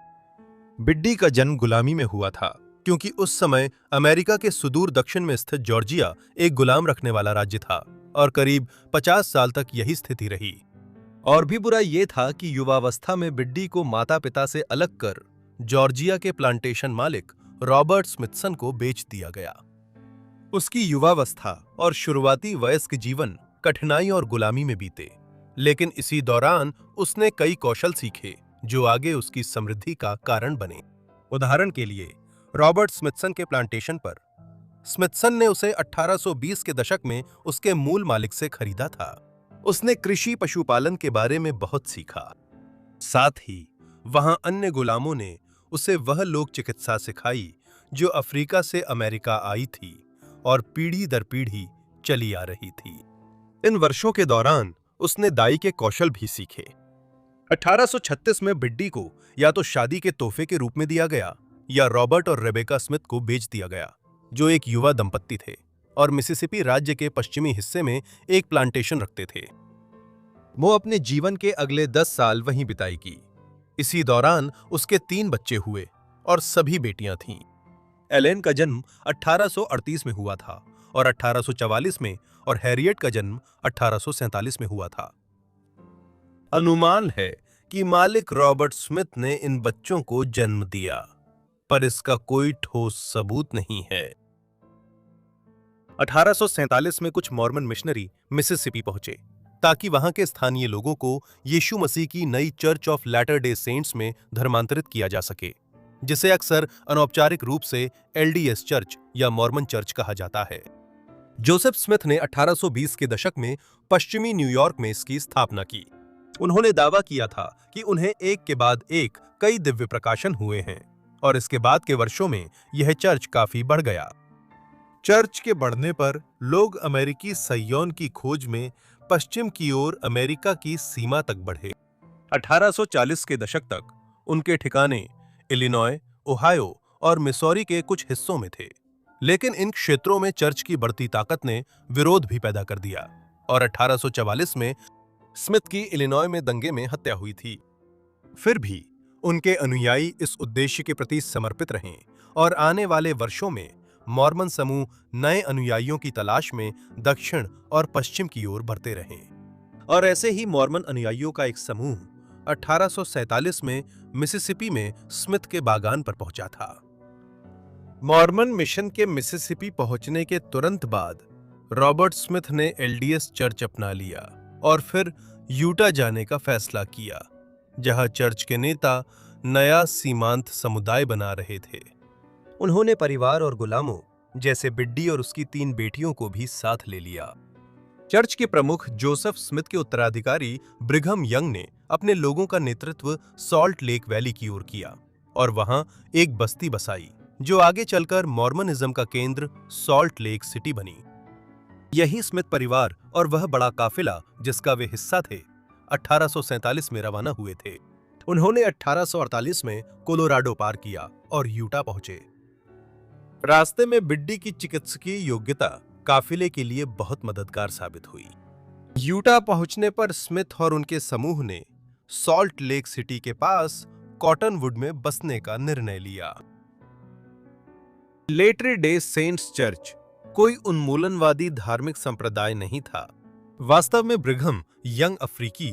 S1: बिड्डी का जन्म गुलामी में हुआ था, क्योंकि उस समय अमेरिका के सुदूर दक्षिण में स्थित जॉर्जिया एक गुलाम रखने वाला राज्य था और करीब 50 साल तक यही स्थिति रही। और भी बुरा यह था कि युवावस्था में बिड्डी को माता पिता से अलग कर जॉर्जिया के प्लांटेशन मालिक रॉबर्ट स्मिथसन को बेच दिया गया। उसकी युवावस्था और शुरुआती वयस्क जीवन कठिनाई और गुलामी में बीते, लेकिन इसी दौरान उसने कई कौशल सीखे जो आगे उसकी समृद्धि का कारण बने। उदाहरण के लिए रॉबर्ट स्मिथसन के प्लांटेशन पर स्मिथसन ने उसे 1820 के दशक में उसके मूल मालिक से खरीदा था। उसने कृषि पशुपालन के बारे में बहुत सीखा। साथ ही वहां अन्य गुलामों ने उसे वह लोक चिकित्सा सिखाई जो अफ्रीका से अमेरिका आई थी और पीढ़ी दर पीढ़ी चली आ रही थी। इन वर्षों के दौरान उसने दाई के कौशल भी सीखे। 1836 में बिड्डी को या तो शादी के तोहफे के रूप में दिया गया या रॉबर्ट और रेबेका स्मिथ को बेच दिया गया, जो एक युवा दंपत्ति थे और मिसिसिपी राज्य के पश्चिमी हिस्से में एक प्लांटेशन रखते थे। वो अपने जीवन के अगले 10 साल वहीं बिताएगी। इसी दौरान उसके 3 बच्चे हुए और सभी बेटियां थीं। एलेन का जन्म 1838 में हुआ था और 1844 में, और हैरियट का जन्म 1847 में हुआ था। अनुमान है कि मालिक रॉबर्ट स्मिथ ने इन बच्चों को जन्म दिया, पर इसका कोई ठोस सबूत नहीं है। 1847 में कुछ मॉर्मन मिशनरी मिसिसिपी पहुंचे ताकि वहां के स्थानीय लोगों को यीशु मसीह की नई Church of Latter Day Saints में धर्मांतरित किया जा सके, जिसे अक्सर अनौपचारिक रूप से एलडीएस चर्च या मॉर्मन चर्च कहा जाता है। जोसेफ स्मिथ ने 1820 के दशक में पश्चिमी न्यूयॉर्क में इसकी स्थापना की। उन्होंने दावा किया था कि उन्हें एक के बाद एक कई दिव्य प्रकाशन हुए हैं और इसके बाद के वर्षों में यह चर्च काफी बढ़ गया। चर्च के बढ़ने पर लोग अमेरिकी सैयोन की खोज में पश्चिम की ओर अमेरिका की सीमा तक बढ़े। 1840 के दशक तक उनके ठिकाने इलिनॉय, ओहायो और मिसौरी के कुछ हिस्सों में थे, लेकिन इन क्षेत्रों में चर्च की बढ़ती ताकत ने विरोध भी पैदा कर दिया और 1844 में स्मिथ की इलिनॉय में दंगे में हत्या हुई थी। फिर भी उनके अनुयायी इस उद्देश्य के प्रति समर्पित रहे और आने वाले वर्षों में मॉर्मन समूह नए अनुयायियों की तलाश में दक्षिण और पश्चिम की ओर बढ़ते रहे। और ऐसे ही मॉर्मन अनुयायियों का एक समूह 1847 में मिसिसिपी में स्मिथ के बागान पर पहुंचा था। मॉर्मन मिशन के मिसिसिपी पहुंचने के तुरंत बाद रॉबर्ट स्मिथ ने एलडीएस चर्च अपना लिया और फिर यूटा जाने का फैसला किया, जहां चर्च के नेता नया सीमांत समुदाय बना रहे थे। उन्होंने परिवार और गुलामों जैसे बिड्डी और उसकी 3 बेटियों को भी साथ ले लिया। चर्च के प्रमुख जोसेफ स्मिथ के उत्तराधिकारी ब्रिघम यंग ने अपने लोगों का नेतृत्व सॉल्ट लेक वैली की ओर किया और वहां एक बस्ती बसाई जो आगे चलकर मॉर्मनिज्म का केंद्र सॉल्ट लेक सिटी बनी। यही स्मिथ परिवार और वह बड़ा काफिला जिसका वे हिस्सा थे 1847 में रवाना हुए थे। उन्होंने 1848 में कोलोराडो पार किया और यूटा पहुंचे। रास्ते में बिड्डी की चिकित्सकीय योग्यता काफिले के लिए बहुत मददगार साबित हुई। यूटा पहुंचने पर स्मिथ और उनके समूह ने सॉल्ट लेक सिटी के पास कॉटनवुड में बसने का निर्णय लिया। लेटर डे सेंट्स चर्च कोई उन्मूलनवादी धार्मिक संप्रदाय नहीं था। वास्तव में ब्रिघम यंग अफ्रीकी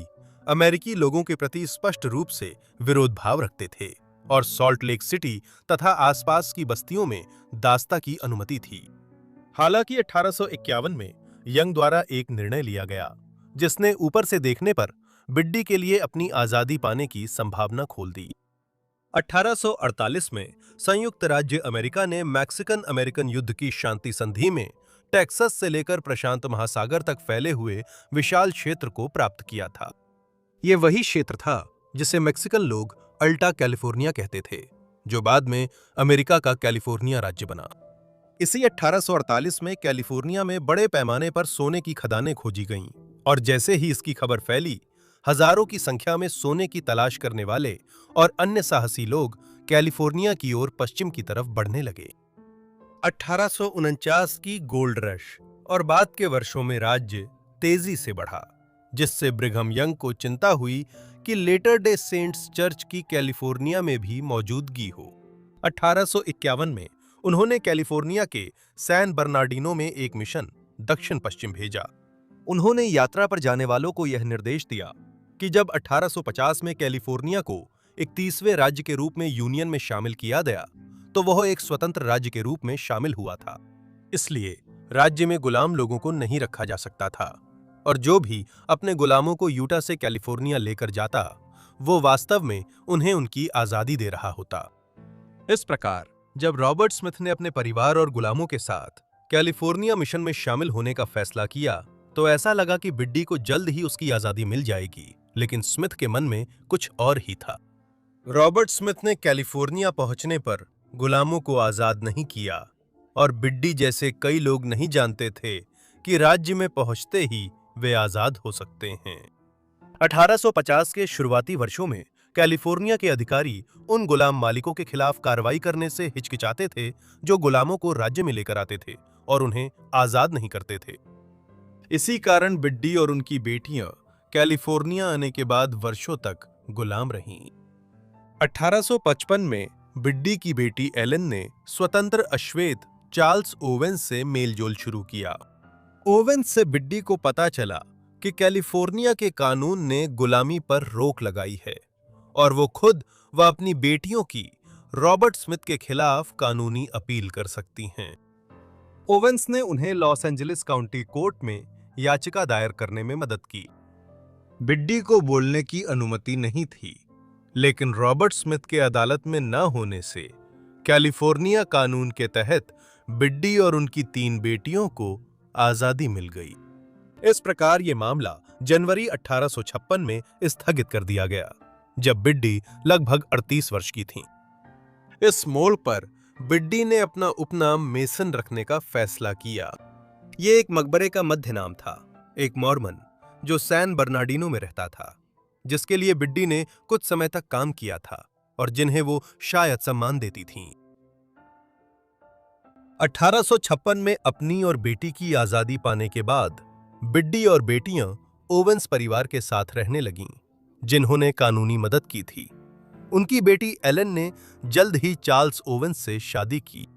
S1: अमेरिकी लोगों के प्रति स्पष्ट रूप से विरोध भाव रखते थे और सॉल्ट लेक सिटी तथा आसपास की बस्तियों में दास्ता की अनुमति थी। हालांकि 1851 में यंग द्वारा एक निर्णय लिया गया जिसने ऊपर से देखने पर बिड्डी के लिए अपनी आजादी पाने की संभावना खोल दी। 1848 में संयुक्त राज्य अमेरिका ने मैक्सिकन अमेरिकन युद्ध की शांति संधि में टेक्सास से लेकर प्रशांत महासागर तक फैले हुए विशाल क्षेत्र को प्राप्त किया था। यह वही क्षेत्र था जिसे मैक्सिकन लोग अल्टा कैलिफोर्निया कहते थे, जो बाद में अमेरिका का कैलिफोर्निया राज्य बना। इसी 1848 में कैलिफोर्निया में बड़े पैमाने पर सोने की खदानें खोजी गईं और जैसे ही इसकी खबर फैली, हजारों की संख्या में सोने की तलाश करने वाले और अन्य साहसी लोग कैलिफोर्निया की ओर पश्चिम की तरफ बढ़ने लगे। 1849 की गोल्ड रश और बाद के वर्षों में राज्य तेजी से बढ़ा, जिससे ब्रिघम यंग को चिंता हुई कि लेटर डे सेंट्स चर्च की कैलिफोर्निया में भी मौजूदगी हो। 1851 में उन्होंने कैलिफोर्निया के सैन बर्नार्डिनो में एक मिशन दक्षिण पश्चिम भेजा। उन्होंने यात्रा पर जाने वालों को यह निर्देश दिया कि जब 1850 में कैलिफोर्निया को 31वें राज्य के रूप में यूनियन में शामिल किया गया, तो वह एक स्वतंत्र राज्य के रूप में शामिल हुआ था। इसलिए राज्य में गुलाम लोगों को नहीं रखा जा सकता था और जो भी अपने गुलामों को यूटा से कैलिफोर्निया लेकर जाता, वो वास्तव में उन्हें उनकी आजादी दे रहा होता। इस प्रकार जब रॉबर्ट स्मिथ ने अपने परिवार और गुलामों के साथ कैलिफोर्निया मिशन में शामिल होने का फैसला किया तो ऐसा लगा कि बिड्डी को जल्द ही उसकी आजादी मिल जाएगी, लेकिन स्मिथ के मन में कुछ और ही था। रॉबर्ट स्मिथ ने कैलिफोर्निया पहुंचने पर गुलामों को आजाद नहीं किया और बिड्डी जैसे कई लोग नहीं जानते थे कि राज्य में पहुंचते ही वे आजाद हो सकते हैं। 1850 के शुरुआती वर्षों में कैलिफोर्निया के अधिकारी उन गुलाम मालिकों के खिलाफ कार्रवाई करने से हिचकिचाते थे जो गुलामों को राज्य में लेकर आते थे और उन्हें आजाद नहीं करते थे। इसी कारण बिड्डी और उनकी बेटियां कैलिफोर्निया आने के बाद वर्षों तक गुलाम रहीं। 1855 में बिड्डी की बेटी एलन ने स्वतंत्र अश्वेत चार्ल्स ओवेंस से मेलजोल शुरू किया। ओवेंस से बिड्डी को पता चला कि कैलिफोर्निया के कानून ने गुलामी पर रोक लगाई है और वो खुद व अपनी बेटियों की रॉबर्ट स्मिथ के खिलाफ कानूनी अपील कर सकती हैं। ओवेंस ने उन्हें लॉस एंजलिस काउंटी कोर्ट में याचिका दायर करने में मदद की। बिड्डी को बोलने की अनुमति नहीं थी, लेकिन रॉबर्ट स्मिथ के अदालत में न होने से कैलिफोर्निया कानून के तहत बिड्डी और उनकी 3 बेटियों को आजादी मिल गई। इस प्रकार ये मामला जनवरी 1856 में स्थगित कर दिया गया, जब बिड्डी लगभग 38 वर्ष की थीं। इस मोड़ पर बिड्डी ने अपना उपनाम मेसन रखने का फैसला किया। ये एक मकबरे का मध्य नाम था, एक मॉर्मन जो सैन बर्नार्डिनो में रहता था, जिसके लिए बिड्डी ने कुछ समय तक काम किया था और जिन्हें वो शायद सम्मान देती थीं। 1856 में अपनी और बेटी की आजादी पाने के बाद बिड्डी और बेटियां ओवेंस परिवार के साथ रहने लगीं, जिन्होंने कानूनी मदद की थी। उनकी बेटी एलन ने जल्द ही चार्ल्स ओवेंस से शादी की।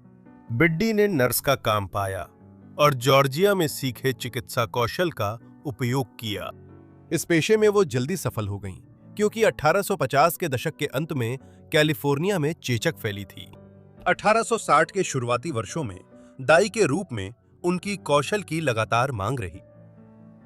S1: बिड्डी ने नर्स का काम पाया और जॉर्जिया में सीखे चिकित्सा कौशल का उपयोग किया। इस पेशे में वो जल्दी सफल हो गईं, क्योंकि 1850 के दशक के अंत में कैलिफोर्निया में चेचक फैली थी। 1860 के शुरुआती वर्षों में दाई के रूप में उनकी कौशल की लगातार मांग रही।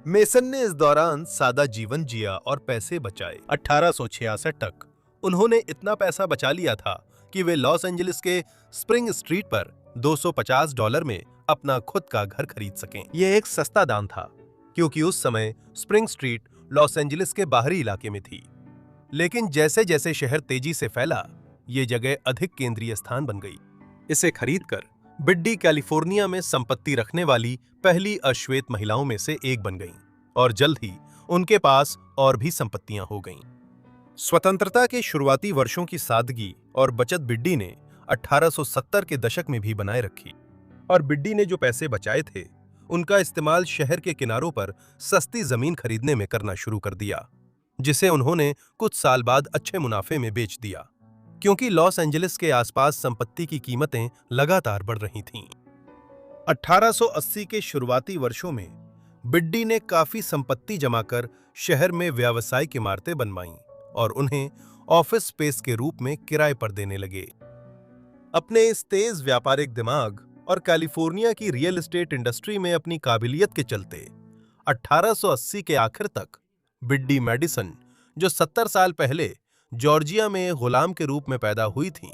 S1: मेसन ने इस दौरान सादा जीवन जिया और पैसे बचाए। 1866 तक उन्होंने इतना पैसा बचा लिया था कि वे लॉस एंजलिस के स्प्रिंग स्ट्रीट पर $250 में अपना खुद का घर खरीद सकें। यह एक सस्ता दाम था, क्योंकि उस समय स्प्रिंग स्ट्रीट लॉस एंजलिस के बाहरी इलाके में थी। लेकिन जैसे जैसे शहर तेजी से फैला, ये जगह अधिक केंद्रीय स्थान बन गई। इसे खरीदकर बिड्डी कैलिफोर्निया में संपत्ति रखने वाली पहली अश्वेत महिलाओं में से एक बन गईं और जल्द ही उनके पास और भी संपत्तियां हो गईं। स्वतंत्रता के शुरुआती वर्षों की सादगी और बचत बिड्डी ने 1870 के दशक में भी बनाए रखी और बिड्डी ने जो पैसे बचाए थे, उनका इस्तेमाल शहर के किनारों पर सस्ती जमीन खरीदने में करना शुरू कर दिया, जिसे उन्होंने कुछ साल बाद अच्छे मुनाफे में बेच दिया, क्योंकि लॉस एंजलिस के आसपास संपत्ति की कीमतें लगातार बढ़ रही थीं। 1880 के शुरुआती वर्षों में बिड्डी ने काफी संपत्ति जमा कर शहर में व्यावसायिक इमारतें बनवाईं और उन्हें ऑफिस स्पेस के रूप में किराए पर देने लगे। अपने इस तेज व्यापारिक दिमाग और कैलिफोर्निया की रियल एस्टेट इंडस्ट्री में अपनी काबिलियत के चलते 1880 के आखिर तक बिड्डी मैडिसन, जो 70 साल पहले जॉर्जिया में गुलाम के रूप में पैदा हुई थीं,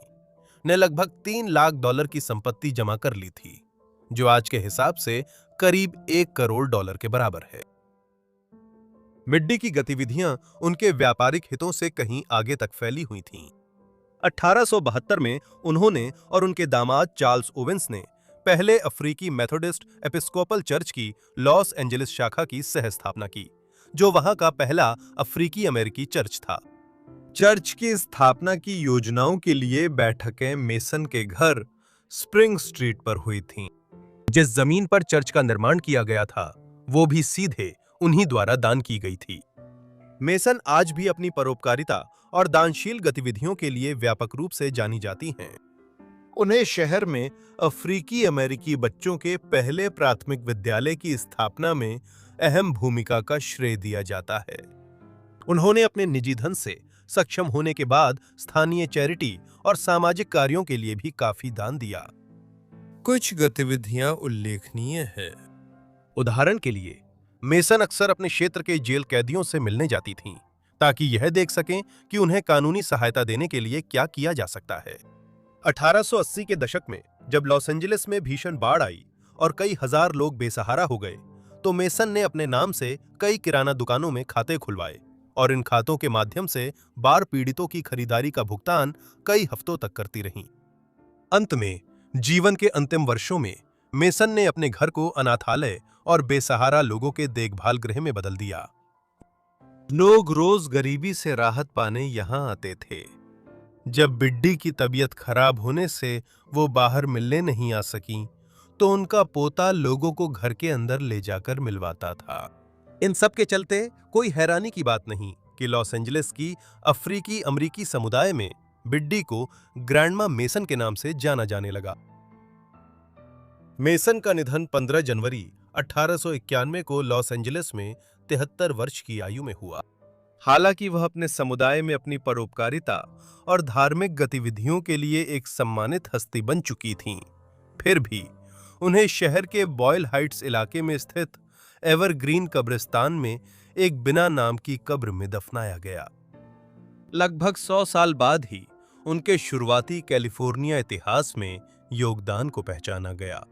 S1: ने लगभग $3 लाख की संपत्ति जमा कर ली थी, जो आज के हिसाब से करीब $1 करोड़ के बराबर है। बिड्डी की गतिविधियां उनके व्यापारिक हितों से कहीं आगे तक फैली हुई थीं। 1872 में उन्होंने और उनके दामाद चार्ल्स ओवेंस ने पहले अफ्रीकी मेथोडिस्ट एपिस्कोपल चर्च की लॉस एंजलिस शाखा की सह स्थापना की, जो वहां का पहला अफ्रीकी अमेरिकी चर्च था। चर्च की स्थापना की योजनाओं के लिए बैठकें मेसन के घर स्प्रिंग स्ट्रीट पर हुई थीं। जिस जमीन पर चर्च का निर्माण किया गया था, वो भी सीधे उन्हीं द्वारा दान की गई थी। मेसन आज भी अपनी परोपकारिता और दानशील गतिविधियों के लिए व्यापक रूप से जानी जाती हैं। उन्हें शहर में अफ्रीकी अमेरिकी बच्चों के पहले प्राथमिक विद्यालय की स्थापना में अहम भूमिका का श्रेय दिया जाता है। उन्होंने अपने निजी धन से सक्षम होने के बाद स्थानीय चैरिटी और सामाजिक कार्यों के लिए भी काफी दान दिया। कुछ गतिविधियां उल्लेखनीय है। उदाहरण के लिए, मेसन अक्सर अपने क्षेत्र के जेल कैदियों से मिलने जाती थीं, ताकि यह देख सकें कि उन्हें कानूनी सहायता देने के लिए क्या किया जा सकता है। 1880 के दशक में जब लॉस एंजलिस में भीषण बाढ़ आई और कई हजार लोग बेसहारा हो गए, तो मेसन ने अपने नाम से कई किराना दुकानों में खाते खुलवाए और इन खातों के माध्यम से बाढ़ पीड़ितों की खरीदारी का भुगतान कई हफ्तों तक करती रहीं। अंत में जीवन के अंतिम वर्षों में मेसन ने अपने घर को अनाथालय और बेसहारा लोगों के देखभाल गृह में बदल दिया। लोग रोज गरीबी से राहत पाने यहां आते थे। जब बिड्डी की तबीयत खराब होने से वो बाहर मिलने नहीं आ सकी, तो उनका पोता लोगों को घर के अंदर ले जाकर मिलवाता था। इन सब के चलते कोई हैरानी की बात नहीं कि लॉस एंजलिस की अफ्रीकी अमरीकी समुदाय में बिड्डी को ग्रैंडमा मेसन के नाम से जाना जाने लगा। मेसन का निधन 15 जनवरी 1891 को लॉस एंजलिस में 73 वर्ष की आयु में हुआ। हालांकि वह अपने समुदाय में अपनी परोपकारिता और धार्मिक गतिविधियों के लिए एक सम्मानित हस्ती बन चुकी थीं, फिर भी उन्हें शहर के बॉयल हाइट्स इलाके में स्थित एवरग्रीन कब्रिस्तान में एक बिना नाम की कब्र में दफनाया गया। लगभग 100 साल बाद ही उनके शुरुआती कैलिफोर्निया इतिहास में योगदान को पहचाना गया।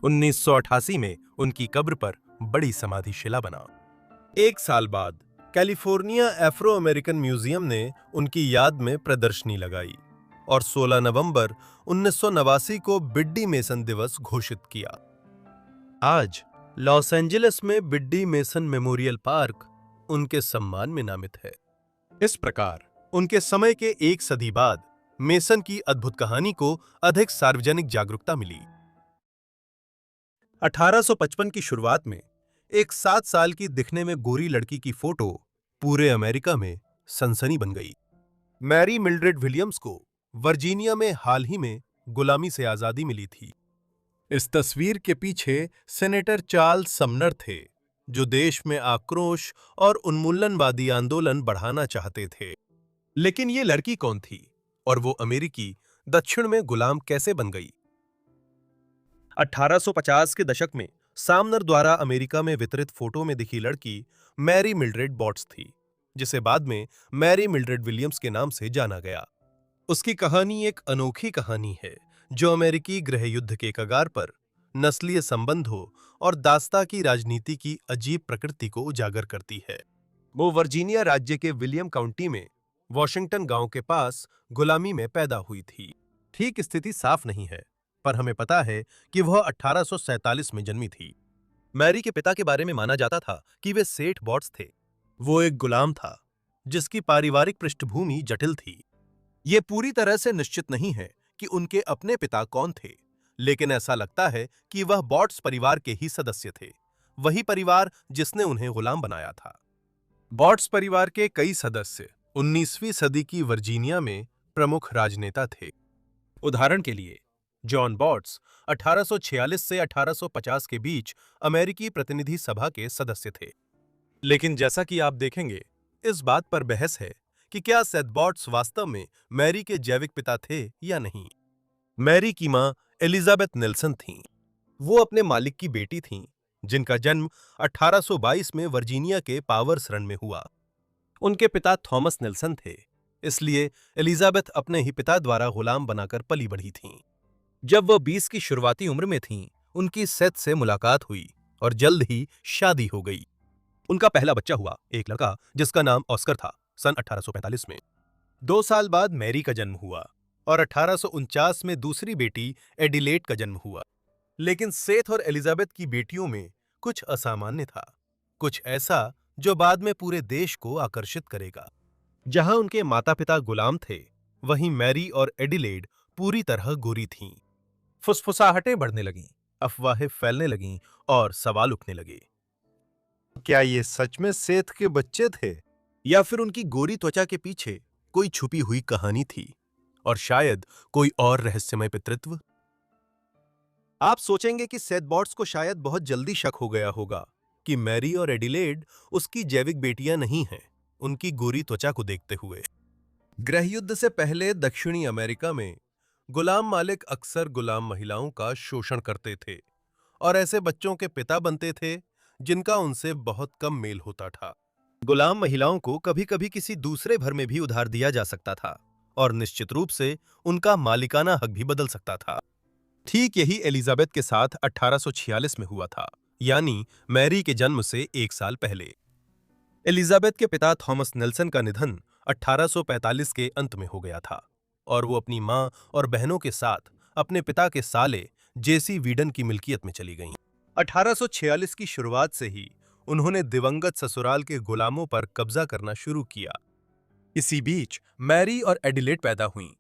S1: 1988 में उनकी कब्र पर बड़ी समाधिशिला बना। एक साल बाद कैलिफोर्निया एफ्रो अमेरिकन म्यूजियम ने उनकी याद में प्रदर्शनी लगाई और 16 नवंबर 1989 को बिड्डी मेसन दिवस घोषित किया। आज लॉस एंजलिस में बिड्डी मेसन मेमोरियल पार्क उनके सम्मान में नामित है। इस प्रकार उनके समय के एक सदी बाद मेसन की अद्भुत कहानी को अधिक सार्वजनिक जागरूकता मिली। 1855 की शुरुआत में एक 7 साल की दिखने में गोरी लड़की की फोटो पूरे अमेरिका में सनसनी बन गई। मैरी मिल्ड्रेड विलियम्स को वर्जीनिया में हाल ही में गुलामी से आजादी मिली थी। इस तस्वीर के पीछे सेनेटर चार्ल्स समनर थे, जो देश में आक्रोश और उन्मूलनवादी आंदोलन बढ़ाना चाहते थे। लेकिन ये लड़की कौन थी और वो अमेरिकी दक्षिण में गुलाम कैसे बन गई? 1850 के दशक में सामनर द्वारा अमेरिका में वितरित फोटो में दिखी लड़की मैरी मिल्ड्रेड बॉट्स थी, जिसे बाद में मैरी मिल्ड्रेड विलियम्स के नाम से जाना गया। उसकी कहानी एक अनोखी कहानी है जो अमेरिकी गृह युद्ध के कगार पर नस्लीय संबंधों और दास्ता की राजनीति की अजीब प्रकृति को उजागर करती है। वो वर्जीनिया राज्य के विलियम काउंटी में वॉशिंगटन गांव के पास गुलामी में पैदा हुई थी। ठीक स्थिति साफ नहीं है, पर हमें पता है कि वह 1847 में जन्मी थी। मैरी के पिता के बारे में माना जाता था कि वे सेठ बॉट्स थे। वो एक गुलाम था जिसकी पारिवारिक पृष्ठभूमि जटिल थी। ये पूरी तरह से निश्चित नहीं है कि उनके अपने पिता कौन थे, लेकिन ऐसा लगता है कि वह बॉट्स परिवार के ही सदस्य थे, वही परिवार जिसने उन्हें गुलाम बनाया था। बॉट्स परिवार के कई सदस्य 19वीं सदी की वर्जीनिया में प्रमुख राजनेता थे। उदाहरण के लिए जॉन बॉट्स 1846 से 1850 के बीच अमेरिकी प्रतिनिधि सभा के सदस्य थे। लेकिन जैसा कि आप देखेंगे, इस बात पर बहस है कि क्या सेथ बॉट्स वास्तव में मैरी के जैविक पिता थे या नहीं। मैरी की मां एलिजाबेथ नेल्सन थीं। वो अपने मालिक की बेटी थीं, जिनका जन्म 1822 में वर्जीनिया के पावर्स रन में हुआ। उनके पिता थॉमस नेल्सन थे, इसलिए एलिजाबेथ अपने ही पिता द्वारा गुलाम बनाकर पली बढ़ी थीं। जब वह 20 की शुरुआती उम्र में थीं, उनकी सेथ से मुलाकात हुई और जल्द ही शादी हो गई। उनका पहला बच्चा हुआ, एक लड़का जिसका नाम ऑस्कर था, सन 1845 में। 2 साल बाद मैरी का जन्म हुआ और 1849 में दूसरी बेटी एडिलेड का जन्म हुआ। लेकिन सेथ और एलिजाबेथ की बेटियों में कुछ असामान्य था, कुछ ऐसा जो बाद में पूरे देश को आकर्षित करेगा। जहां उनके माता-पिता गुलाम थे, वहीं मैरी और एडिलेड पूरी तरह गोरी थीं। फुसफुसाहटें बढ़ने लगीं, अफवाहें फैलने लगीं और सवाल उठने लगे। क्या ये सच में सेथ के बच्चे थे या फिर उनकी गोरी त्वचा के पीछे कोई छुपी हुई कहानी थी और शायद कोई और रहस्यमय पितृत्व? आप सोचेंगे कि सेथ बॉट्स को शायद बहुत जल्दी शक हो गया होगा कि मैरी और एडिलेड उसकी जैविक बेटियां नहीं हैं, उनकी गोरी त्वचा को देखते हुए। गृहयुद्ध से पहले दक्षिणी अमेरिका में गुलाम मालिक अक्सर गुलाम महिलाओं का शोषण करते थे और ऐसे बच्चों के पिता बनते थे जिनका उनसे बहुत कम मेल होता था। गुलाम महिलाओं को कभी-कभी किसी दूसरे भर में भी उधार दिया जा सकता था और निश्चित रूप से उनका मालिकाना हक भी बदल सकता था। ठीक यही एलिजाबेथ के साथ 1846 में हुआ था, यानी मैरी के जन्म से 1 साल पहले। एलिजाबेथ के पिता थॉमस नेल्सन का निधन 1845 के अंत में हो गया था और वो अपनी मां और बहनों के साथ अपने पिता के साले जेसी वीडन की मिल्कियत में चली गईं। 1846 की शुरुआत से ही उन्होंने दिवंगत ससुराल के गुलामों पर कब्जा करना शुरू किया। इसी बीच मैरी और एडिलेड पैदा हुईं।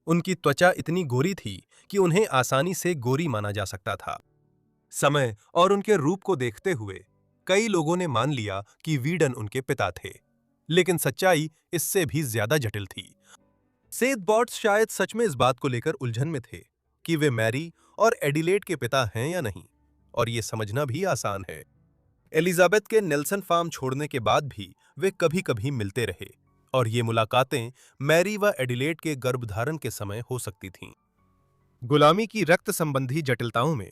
S1: उनकी त्वचा इतनी गोरी थी कि उन्हें आसानी से गोरी माना जा सकता था। समय और उनके रूप को देखते हुए कई लोगों ने मान लिया कि वीडन उनके पिता थे, लेकिन सच्चाई इससे भी ज्यादा जटिल थी। सेथ बॉट्स शायद सच में इस बात को लेकर उलझन में थे कि वे मैरी और एडिलेड के पिता हैं या नहीं, और ये समझना भी आसान है। एलिजाबेथ के नेल्सन फार्म छोड़ने के बाद भी वे कभी-कभी मिलते रहे और ये मुलाकातें मैरी व एडिलेड के गर्भधारण के समय हो सकती थीं। गुलामी की रक्त संबंधी जटिलताओं में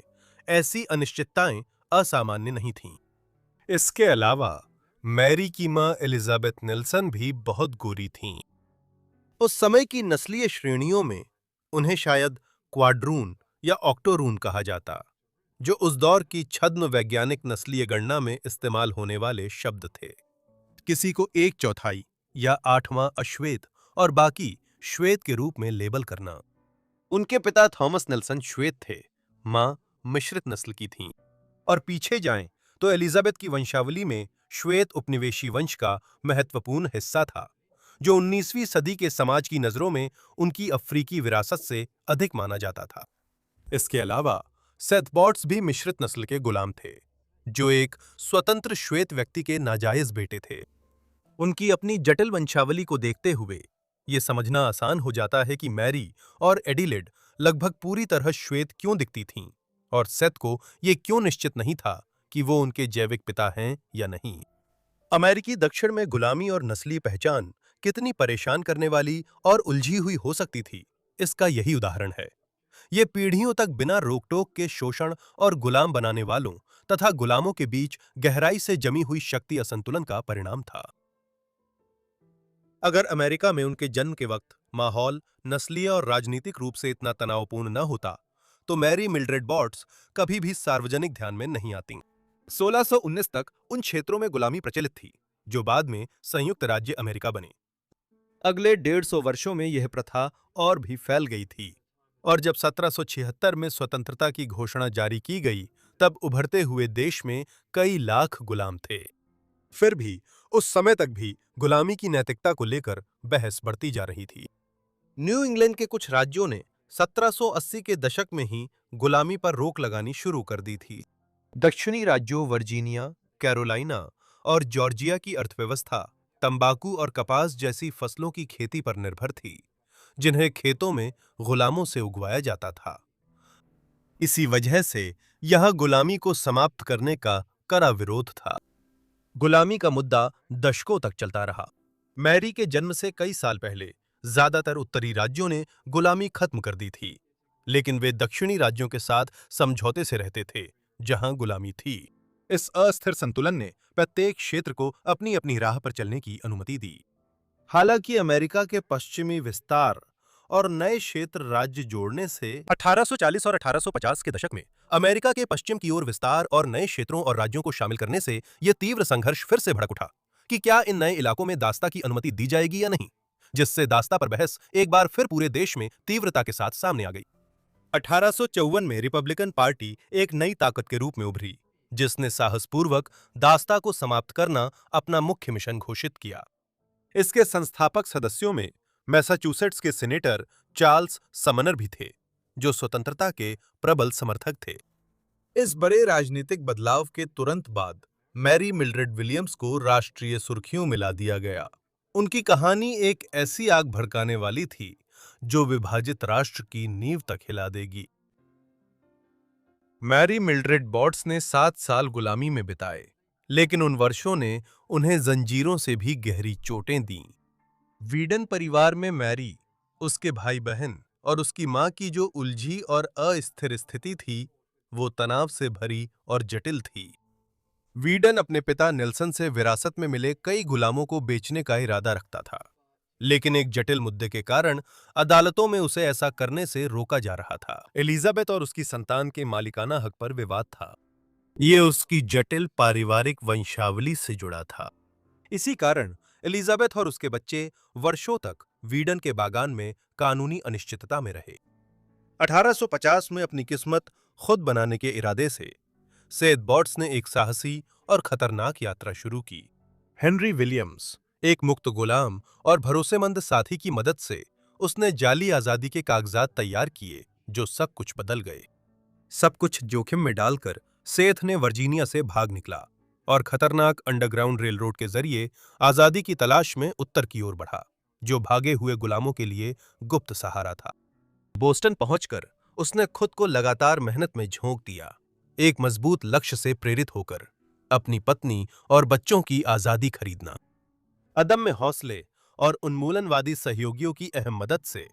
S1: ऐसी अनिश्चितताएं असामान्य नहीं थीं। इसके अलावा मैरी की मां एलिजाबेथ नेल्सन भी बहुत गोरी थीं। उस समय की नस्लीय श्रेणियों में उन्हें शायद क्वाड्रून या ऑक्टोरून कहा जाता, जो उस दौर की छद्म वैज्ञानिक नस्लीय गणना में इस्तेमाल होने वाले शब्द थे। किसी को 1/4 या 8वां अश्वेत और बाकी श्वेत के रूप में लेबल करना। उनके पिता थॉमस नेल्सन श्वेत थे, मां मिश्रित नस्ल की थीं। और पीछे जाएं तो एलिजाबेथ की वंशावली में श्वेत उपनिवेशी वंश का महत्वपूर्ण हिस्सा था, जो 19वीं सदी के समाज की नजरों में उनकी अफ्रीकी विरासत से अधिक माना जाता था। इसके अलावा सेथ बॉट्स भी मिश्रित नस्ल के गुलाम थे, जो एक स्वतंत्र श्वेत व्यक्ति के नाजायज बेटे थे। उनकी अपनी जटिल वंशावली को देखते हुए यह समझना आसान हो जाता है कि मैरी और एडिलेड लगभग पूरी तरह श्वेत क्यों दिखती थीं, और सेथ को यह क्यों निश्चित नहीं था कि वो उनके जैविक पिता हैं या नहीं। अमेरिकी दक्षिण में गुलामी और नस्ली पहचान कितनी परेशान करने वाली और उलझी हुई हो सकती थी, इसका यही उदाहरण है। ये पीढ़ियों तक बिना रोक-टोक के शोषण और गुलाम बनाने वालों तथा गुलामों के बीच गहराई से जमी हुई शक्ति असंतुलन का परिणाम था। अगर अमेरिका में उनके जन्म के वक्त माहौल नस्लीय और राजनीतिक रूप से इतना तनावपूर्ण न होता, तो मैरी मिल्ड्रेड बॉट्स कभी भी सार्वजनिक ध्यान में नहीं आती। 1619 तक उन क्षेत्रों में गुलामी प्रचलित थी, जो बाद में संयुक्त राज्य अमेरिका बने। अगले 150 वर्षों में यह प्रथा और भी फैल गई थी, और जब 1776 में स्वतंत्रता की घोषणा जारी की गई, तब उभरते हुए देश में कई लाख गुलाम थे। फिर भी उस समय तक भी गुलामी की नैतिकता को लेकर बहस बढ़ती जा रही थी। न्यू इंग्लैंड के कुछ राज्यों ने 1780 के दशक में ही गुलामी पर रोक लगानी शुरू कर दी थी। दक्षिणी राज्यों वर्जीनिया, कैरोलिना और जॉर्जिया की अर्थव्यवस्था तंबाकू और कपास जैसी फसलों की खेती पर निर्भर थी, जिन्हें खेतों में गुलामों से उगवाया जाता था। इसी वजह से यह गुलामी को समाप्त करने का कड़ा विरोध था। गुलामी का मुद्दा दशकों तक चलता रहा। मैरी के जन्म से कई साल पहले ज्यादातर उत्तरी राज्यों ने गुलामी खत्म कर दी थी, लेकिन वे दक्षिणी राज्यों के साथ समझौते से रहते थे जहां गुलामी थी। इस अस्थिर संतुलन ने प्रत्येक क्षेत्र को अपनी अपनी राह पर चलने की अनुमति दी। हालांकि अमेरिका के पश्चिमी विस्तार और नए क्षेत्र राज्य जोड़ने से 1840 और 1850 के दशक में अमेरिका के पश्चिम की ओर विस्तार और नए क्षेत्रों और राज्यों को शामिल करने से यह तीव्र संघर्ष फिर से भड़क उठा कि क्या इन नए इलाकों में दास्ता की अनुमति दी जाएगी या नहीं, जिससे दास्ता पर बहस एक बार फिर पूरे देश में तीव्रता के साथ सामने आ गई। 1854 में रिपब्लिकन पार्टी एक नई ताकत के रूप में उभरी, जिसने साहसपूर्वक दास्ता को समाप्त करना अपना मुख्य मिशन घोषित किया। इसके संस्थापक सदस्यों में मैसाचुसेट्स के सीनेटर चार्ल्स समनर भी थे, जो स्वतंत्रता के प्रबल समर्थक थे। इस बड़े राजनीतिक बदलाव के तुरंत बाद मैरी मिल्ड्रेड विलियम्स को राष्ट्रीय सुर्खियों में ला दिया गया। उनकी कहानी एक ऐसी आग भड़काने वाली थी जो विभाजित राष्ट्र की नींव तक हिला देगी। मैरी मिल्ड्रेड बॉट्स ने 7 साल गुलामी में बिताए, लेकिन उन वर्षों ने उन्हें जंजीरों से भी गहरी चोटें दीं। वीडन परिवार में मैरी, उसके भाई बहन और उसकी मां की जो उलझी और अस्थिर स्थिति थी, वो तनाव से भरी और जटिल थी। वीडन अपने पिता नेल्सन से विरासत में मिले कई गुलामों को बेचने का इरादा रखता था, लेकिन एक जटिल मुद्दे के कारण अदालतों में उसे ऐसा करने से रोका जा रहा था। एलिजाबेथ और उसकी संतान के मालिकाना हक पर विवाद था। ये उसकी जटिल पारिवारिक वंशावली से जुड़ा था। इसी कारण एलिजाबेथ और उसके बच्चे वर्षों तक वीडन के बागान में कानूनी अनिश्चितता में रहे। 1850 में अपनी किस्मत खुद बनाने के इरादे से सेथ बॉट्स ने एक साहसी और खतरनाक यात्रा शुरू की। हेनरी विलियम्स, एक मुक्त गुलाम और भरोसेमंद साथी की मदद से उसने जाली आजादी के कागजात तैयार किए जो सब कुछ बदल गए। सब कुछ जोखिम में डालकर सेथ ने वर्जीनिया से भाग निकला और खतरनाक अंडरग्राउंड रेलरोड के जरिए आजादी की तलाश में उत्तर की ओर बढ़ा, जो भागे हुए गुलामों के लिए गुप्त सहारा था। बोस्टन पहुंचकर उसने खुद को लगातार मेहनत में झोंक दिया, एक मजबूत लक्ष्य से प्रेरित होकर अपनी पत्नी और बच्चों की आजादी खरीदना। अदम्य हौसले और उन्मूलनवादी सहयोगियों की अहम मदद से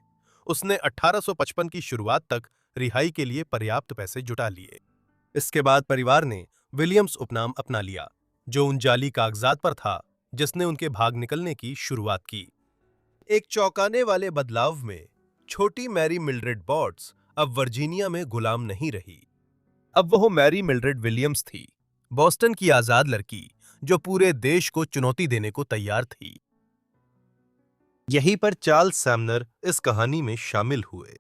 S1: उसने 1855 की शुरुआत तक रिहाई के लिए पर्याप्त पैसे जुटा लिए। इसके बाद परिवार ने विलियम्स उपनाम अपना लिया, जो उन जाली कागजात पर था जिसने उनके भाग निकलने की शुरुआत की। एक चौंकाने वाले बदलाव में छोटी मैरी मिल्ड्रेड बॉट्स अब वर्जीनिया में गुलाम नहीं रही। अब वह मैरी मिल्ड्रेड विलियम्स थी, बॉस्टन की आजाद लड़की जो पूरे देश को चुनौती देने को तैयार थी। यहीं पर चार्ल्स सैमनर इस कहानी में शामिल हुए।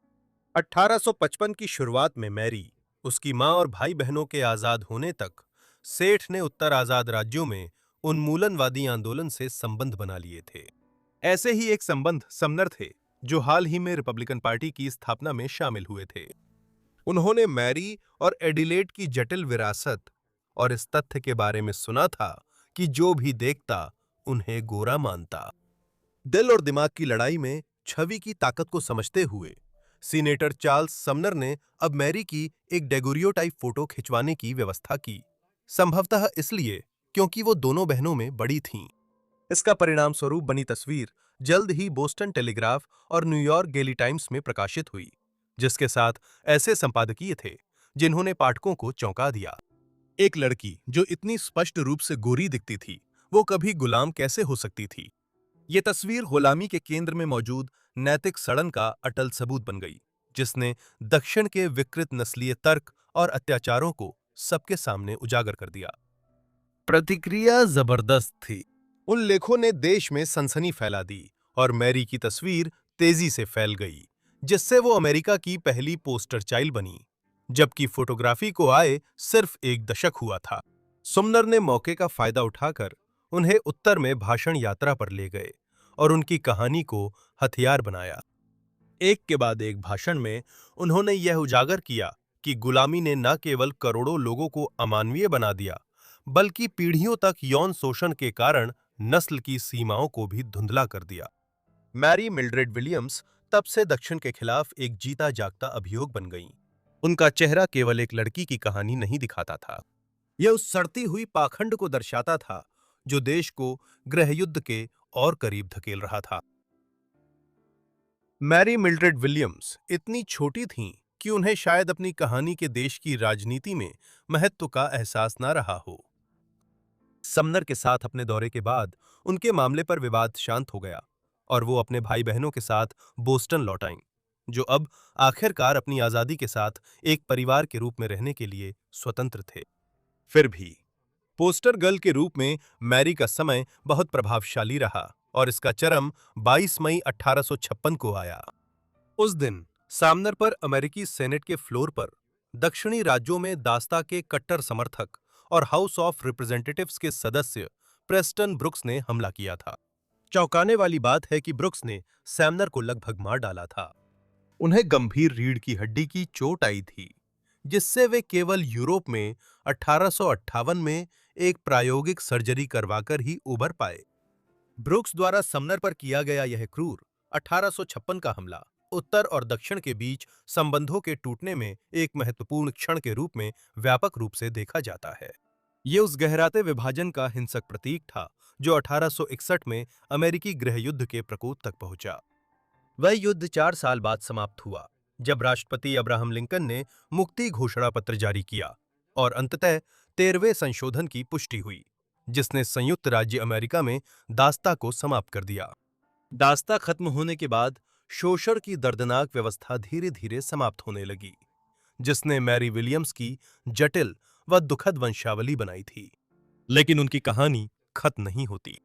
S1: 1855 की शुरुआत में मैरी, उसकी मां और भाई बहनों के आजाद होने तक सेठ ने उत्तर आजाद राज्यों में उन्मूलनवादी आंदोलन से संबंध बना लिए थे। ऐसे ही एक संबंध समनर थे, जो हाल ही में रिपब्लिकन पार्टी की स्थापना में शामिल हुए थे। उन्होंने मैरी और एडिलेड की जटिल विरासत और इस तथ्य के बारे में सुना था कि जो भी देखता उन्हें गोरा मानता। दिल और दिमाग की लड़ाई में छवि की ताकत को समझते हुए सीनेटर चार्ल्स समनर ने अब मैरी की एक डेगोरियोटाइप फोटो खिंचवाने की व्यवस्था की, संभवतः इसलिए क्योंकि वो दोनों बहनों में बड़ी थीं। इसका परिणाम स्वरूप बनी तस्वीर जल्द ही बोस्टन टेलीग्राफ और न्यूयॉर्क डेली टाइम्स में प्रकाशित हुई, जिसके साथ ऐसे संपादकीय थे जिन्होंने पाठकों को चौंका दिया। एक लड़की जो इतनी स्पष्ट रूप से गोरी दिखती थी, वो कभी गुलाम कैसे हो सकती थी? ये तस्वीर गुलामी के केंद्र में मौजूद नैतिक सड़न का अटल सबूत बन गई, जिसने दक्षिण के विकृत नस्लीय तर्क और अत्याचारों को सबके सामने उजागर कर दिया। प्रतिक्रिया जबरदस्त थी। उन लेखों ने देश में सनसनी फैला दी और मैरी की तस्वीर तेजी से फैल गई, जिससे वो अमेरिका की पहली पोस्टर चाइल्ड बनी, जबकि फोटोग्राफी को आए सिर्फ एक दशक हुआ था। सुमनर ने मौके का फायदा उठाकर उन्हें उत्तर में भाषण यात्रा पर ले गए और उनकी कहानी को हथियार बनाया। एक के बाद एक भाषण में उन्होंने यह उजागर किया कि गुलामी ने न केवल करोड़ों लोगों को अमानवीय बना दिया, बल्कि पीढ़ियों तक यौन शोषण के कारण नस्ल की सीमाओं को भी धुंधला कर दिया। मैरी मिल्ड्रेड विलियम्स तब से दक्षिण के खिलाफ एक जीता जागता अभियोग बन गईं। उनका चेहरा केवल एक लड़की की कहानी नहीं दिखाता था, यह उस सड़ती हुई पाखंड को दर्शाता था जो देश को गृहयुद्ध के और करीब धकेल रहा था। मैरी मिल्ड्रेड विलियम्स इतनी छोटी थीं कि उन्हें शायद अपनी कहानी के देश की राजनीति में महत्व का एहसास न रहा हो। समनर के साथ अपने दौरे के बाद उनके मामले पर विवाद शांत हो गया और वो अपने भाई बहनों के साथ बोस्टन लौट आईं, जो अब आखिरकार अपनी आजादी के साथ एक परिवार के रूप में रहने के लिए स्वतंत्र थे। फिर भी पोस्टर गर्ल के रूप में मैरी का समय बहुत प्रभावशाली रहा और इसका चरम 22 मई 1856 को आया। उस दिन सामनर पर अमेरिकी सेनेट के फ्लोर पर दक्षिणी राज्यों में दास्ता के कट्टर समर्थक और हाउस ऑफ रिप्रेजेंटेटिव्स के सदस्य प्रेस्टन ब्रुक्स ने हमला किया था। चौंकाने वाली बात है कि ब्रुक्स ने सैमनर को लगभग मार डाला था। उन्हें गंभीर रीढ़ की हड्डी की चोट आई थी, जिससे वे केवल यूरोप में 1858 में एक प्रायोगिक सर्जरी करवाकर ही उबर पाए। ब्रुक्स द्वारा समनर पर किया गया यह क्रूर 1856 का हमला उत्तर और दक्षिण के बीच संबंधों के टूटने में एक महत्वपूर्ण क्षण के रूप में व्यापक रूप से देखा जाता है। ये उस गहराते विभाजन का हिंसक प्रतीक था जो 1861 में अमेरिकी गृहयुद्ध के प्रकोप तक पहुंचा। वह युद्ध 4 साल बाद समाप्त हुआ, जब राष्ट्रपति अब्राहम लिंकन ने मुक्ति घोषणा पत्र जारी किया और अंततः 13वें संशोधन की पुष्टि हुई, जिसने संयुक्त राज्य अमेरिका में दास्ता को समाप्त कर दिया। दास्ता खत्म होने के बाद शोषण की दर्दनाक व्यवस्था धीरे धीरे समाप्त होने लगी, जिसने मैरी विलियम्स की जटिल व दुखद वंशावली बनाई थी। लेकिन उनकी कहानी खत्म नहीं होती।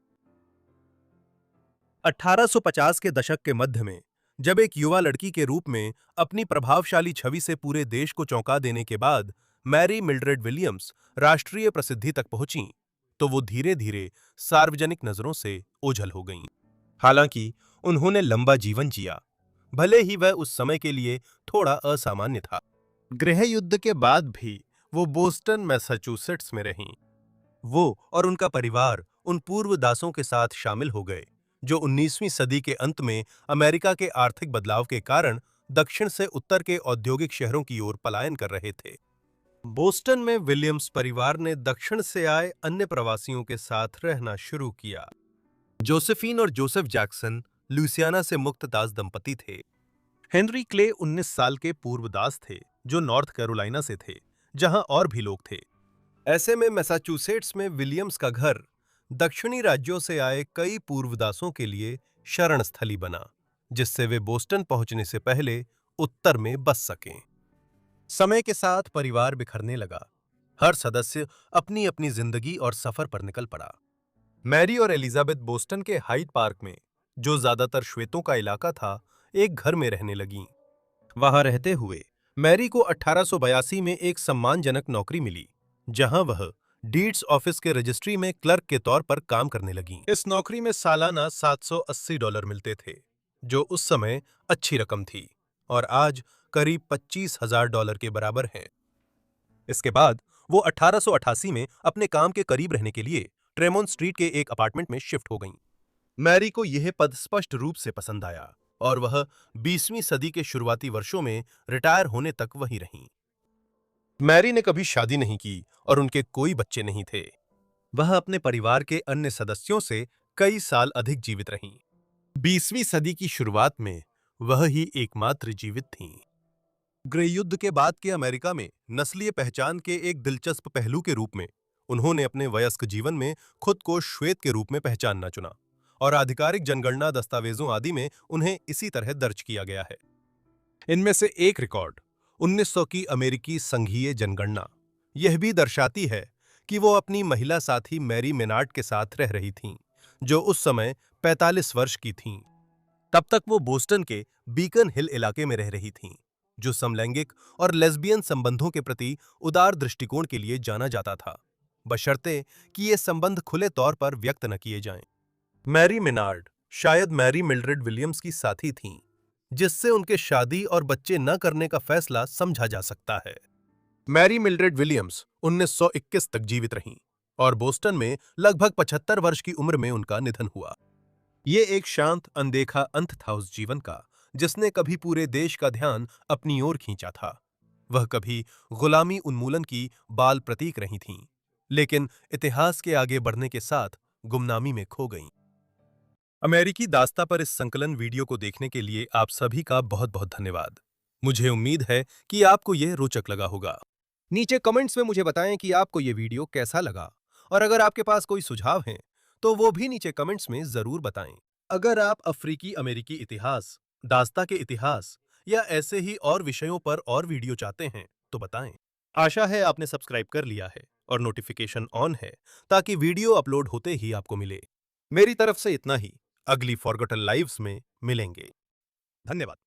S1: 1850 के दशक के मध्य में जब एक युवा लड़की के रूप में अपनी प्रभावशाली छवि से पूरे देश को चौंका देने के बाद मैरी मिल्ड्रेड विलियम्स राष्ट्रीय प्रसिद्धि तक पहुंचीं, तो वो धीरे धीरे सार्वजनिक नजरों से ओझल हो गईं। हालांकि उन्होंने लंबा जीवन जिया, भले ही वह उस समय के लिए थोड़ा असामान्य था। गृह युद्ध के बाद भी वो बोस्टन मैसाचुसेट्स में रहीं। वो और उनका परिवार उन पूर्व दासों के साथ शामिल हो गए जो 19वीं सदी के अंत में अमेरिका के आर्थिक बदलाव के कारण दक्षिण से उत्तर के औद्योगिक शहरों की ओर पलायन कर रहे थे। बोस्टन में विलियम्स परिवार ने दक्षिण से आए अन्य प्रवासियों के साथ रहना शुरू किया। जोसेफीन और जोसेफ जैक्सन लुइसियाना से मुक्त दास दंपति थे। हेनरी क्ले 19 साल के पूर्व दास थे जो नॉर्थ कैरोलिना से थे, जहां और भी लोग थे। ऐसे में मैसाचुसेट्स में विलियम्स का घर दक्षिणी राज्यों से आए कई पूर्वदासों के लिए शरण स्थली बना, जिससे वे बोस्टन पहुंचने से पहले उत्तर में बस सकें। समय के साथ परिवार बिखरने लगा। हर सदस्य अपनी अपनी जिंदगी और सफर पर निकल पड़ा। मैरी और एलिजाबेथ बोस्टन के हाइड पार्क में, जो ज्यादातर श्वेतों का इलाका था, एक घर में रहने लगीं। वहां रहते हुए मैरी को 1882 में एक सम्मानजनक नौकरी मिली, जहां वह डीड्स ऑफिस के रजिस्ट्री में क्लर्क के तौर पर काम करने लगीं। इस नौकरी में सालाना $780 मिलते थे, जो उस समय अच्छी रकम थी और आज करीब $25,000 के बराबर है। इसके बाद वो 1888 में अपने काम के करीब रहने के लिए ट्रेमोन स्ट्रीट के एक अपार्टमेंट में शिफ्ट हो गईं। मैरी को यह पद स्पष्ट रूप से पसंद आया और वह 20वीं सदी के शुरुआती वर्षों में रिटायर होने तक वहीं रहीं। मैरी ने कभी शादी नहीं की और उनके कोई बच्चे नहीं थे। वह अपने परिवार के अन्य सदस्यों से कई साल अधिक जीवित रहीं। 20वीं सदी की शुरुआत में वह ही एकमात्र जीवित थीं। गृह युद्ध के बाद के अमेरिका में नस्लीय पहचान के एक दिलचस्प पहलू के रूप में उन्होंने अपने वयस्क जीवन में खुद को श्वेत के रूप में पहचानना चुना और आधिकारिक जनगणना दस्तावेजों आदि में उन्हें इसी तरह दर्ज किया गया है। इनमें से एक रिकॉर्ड 1900 की अमेरिकी संघीय जनगणना यह भी दर्शाती है कि वो अपनी महिला साथी मैरी मेनार्ड के साथ रह रही थीं, जो उस समय 45 वर्ष की थीं। तब तक वो बोस्टन के बीकन हिल इलाके में रह रही थीं, जो समलैंगिक और लेस्बियन संबंधों के प्रति उदार दृष्टिकोण के लिए जाना जाता था, बशर्ते कि ये संबंध खुले तौर पर व्यक्त न किए जाएं। मैरी मेनार्ड शायद मैरी मिल्ड्रेड विलियम्स की साथी थीं, जिससे उनके शादी और बच्चे न करने का फैसला समझा जा सकता है। मैरी मिल्ड्रेड विलियम्स 1921 तक जीवित रहीं और बोस्टन में लगभग 75 वर्ष की उम्र में उनका निधन हुआ। ये एक शांत, अनदेखा अंत था उस जीवन का, जिसने कभी पूरे देश का ध्यान अपनी ओर खींचा था। वह कभी गुलामी उन्मूलन की बाल प्रतीक रही थीं, लेकिन इतिहास के आगे बढ़ने के साथ गुमनामी में खो गईं। अमेरिकी दास्ता पर इस संकलन वीडियो को देखने के लिए आप सभी का बहुत बहुत धन्यवाद। मुझे उम्मीद है कि आपको यह रोचक लगा होगा। नीचे कमेंट्स में मुझे बताएं कि आपको यह वीडियो कैसा लगा, और अगर आपके पास कोई सुझाव हैं तो वो भी नीचे कमेंट्स में जरूर बताएं। अगर आप अफ्रीकी अमेरिकी इतिहास, दास्ता के इतिहास या ऐसे ही और विषयों पर और वीडियो चाहते हैं तो बताएं। आशा है आपने सब्सक्राइब कर लिया है और नोटिफिकेशन ऑन है, ताकि वीडियो अपलोड होते ही आपको मिले। मेरी तरफ से इतना ही। अगली फॉरगॉटन लाइव्स में मिलेंगे। धन्यवाद।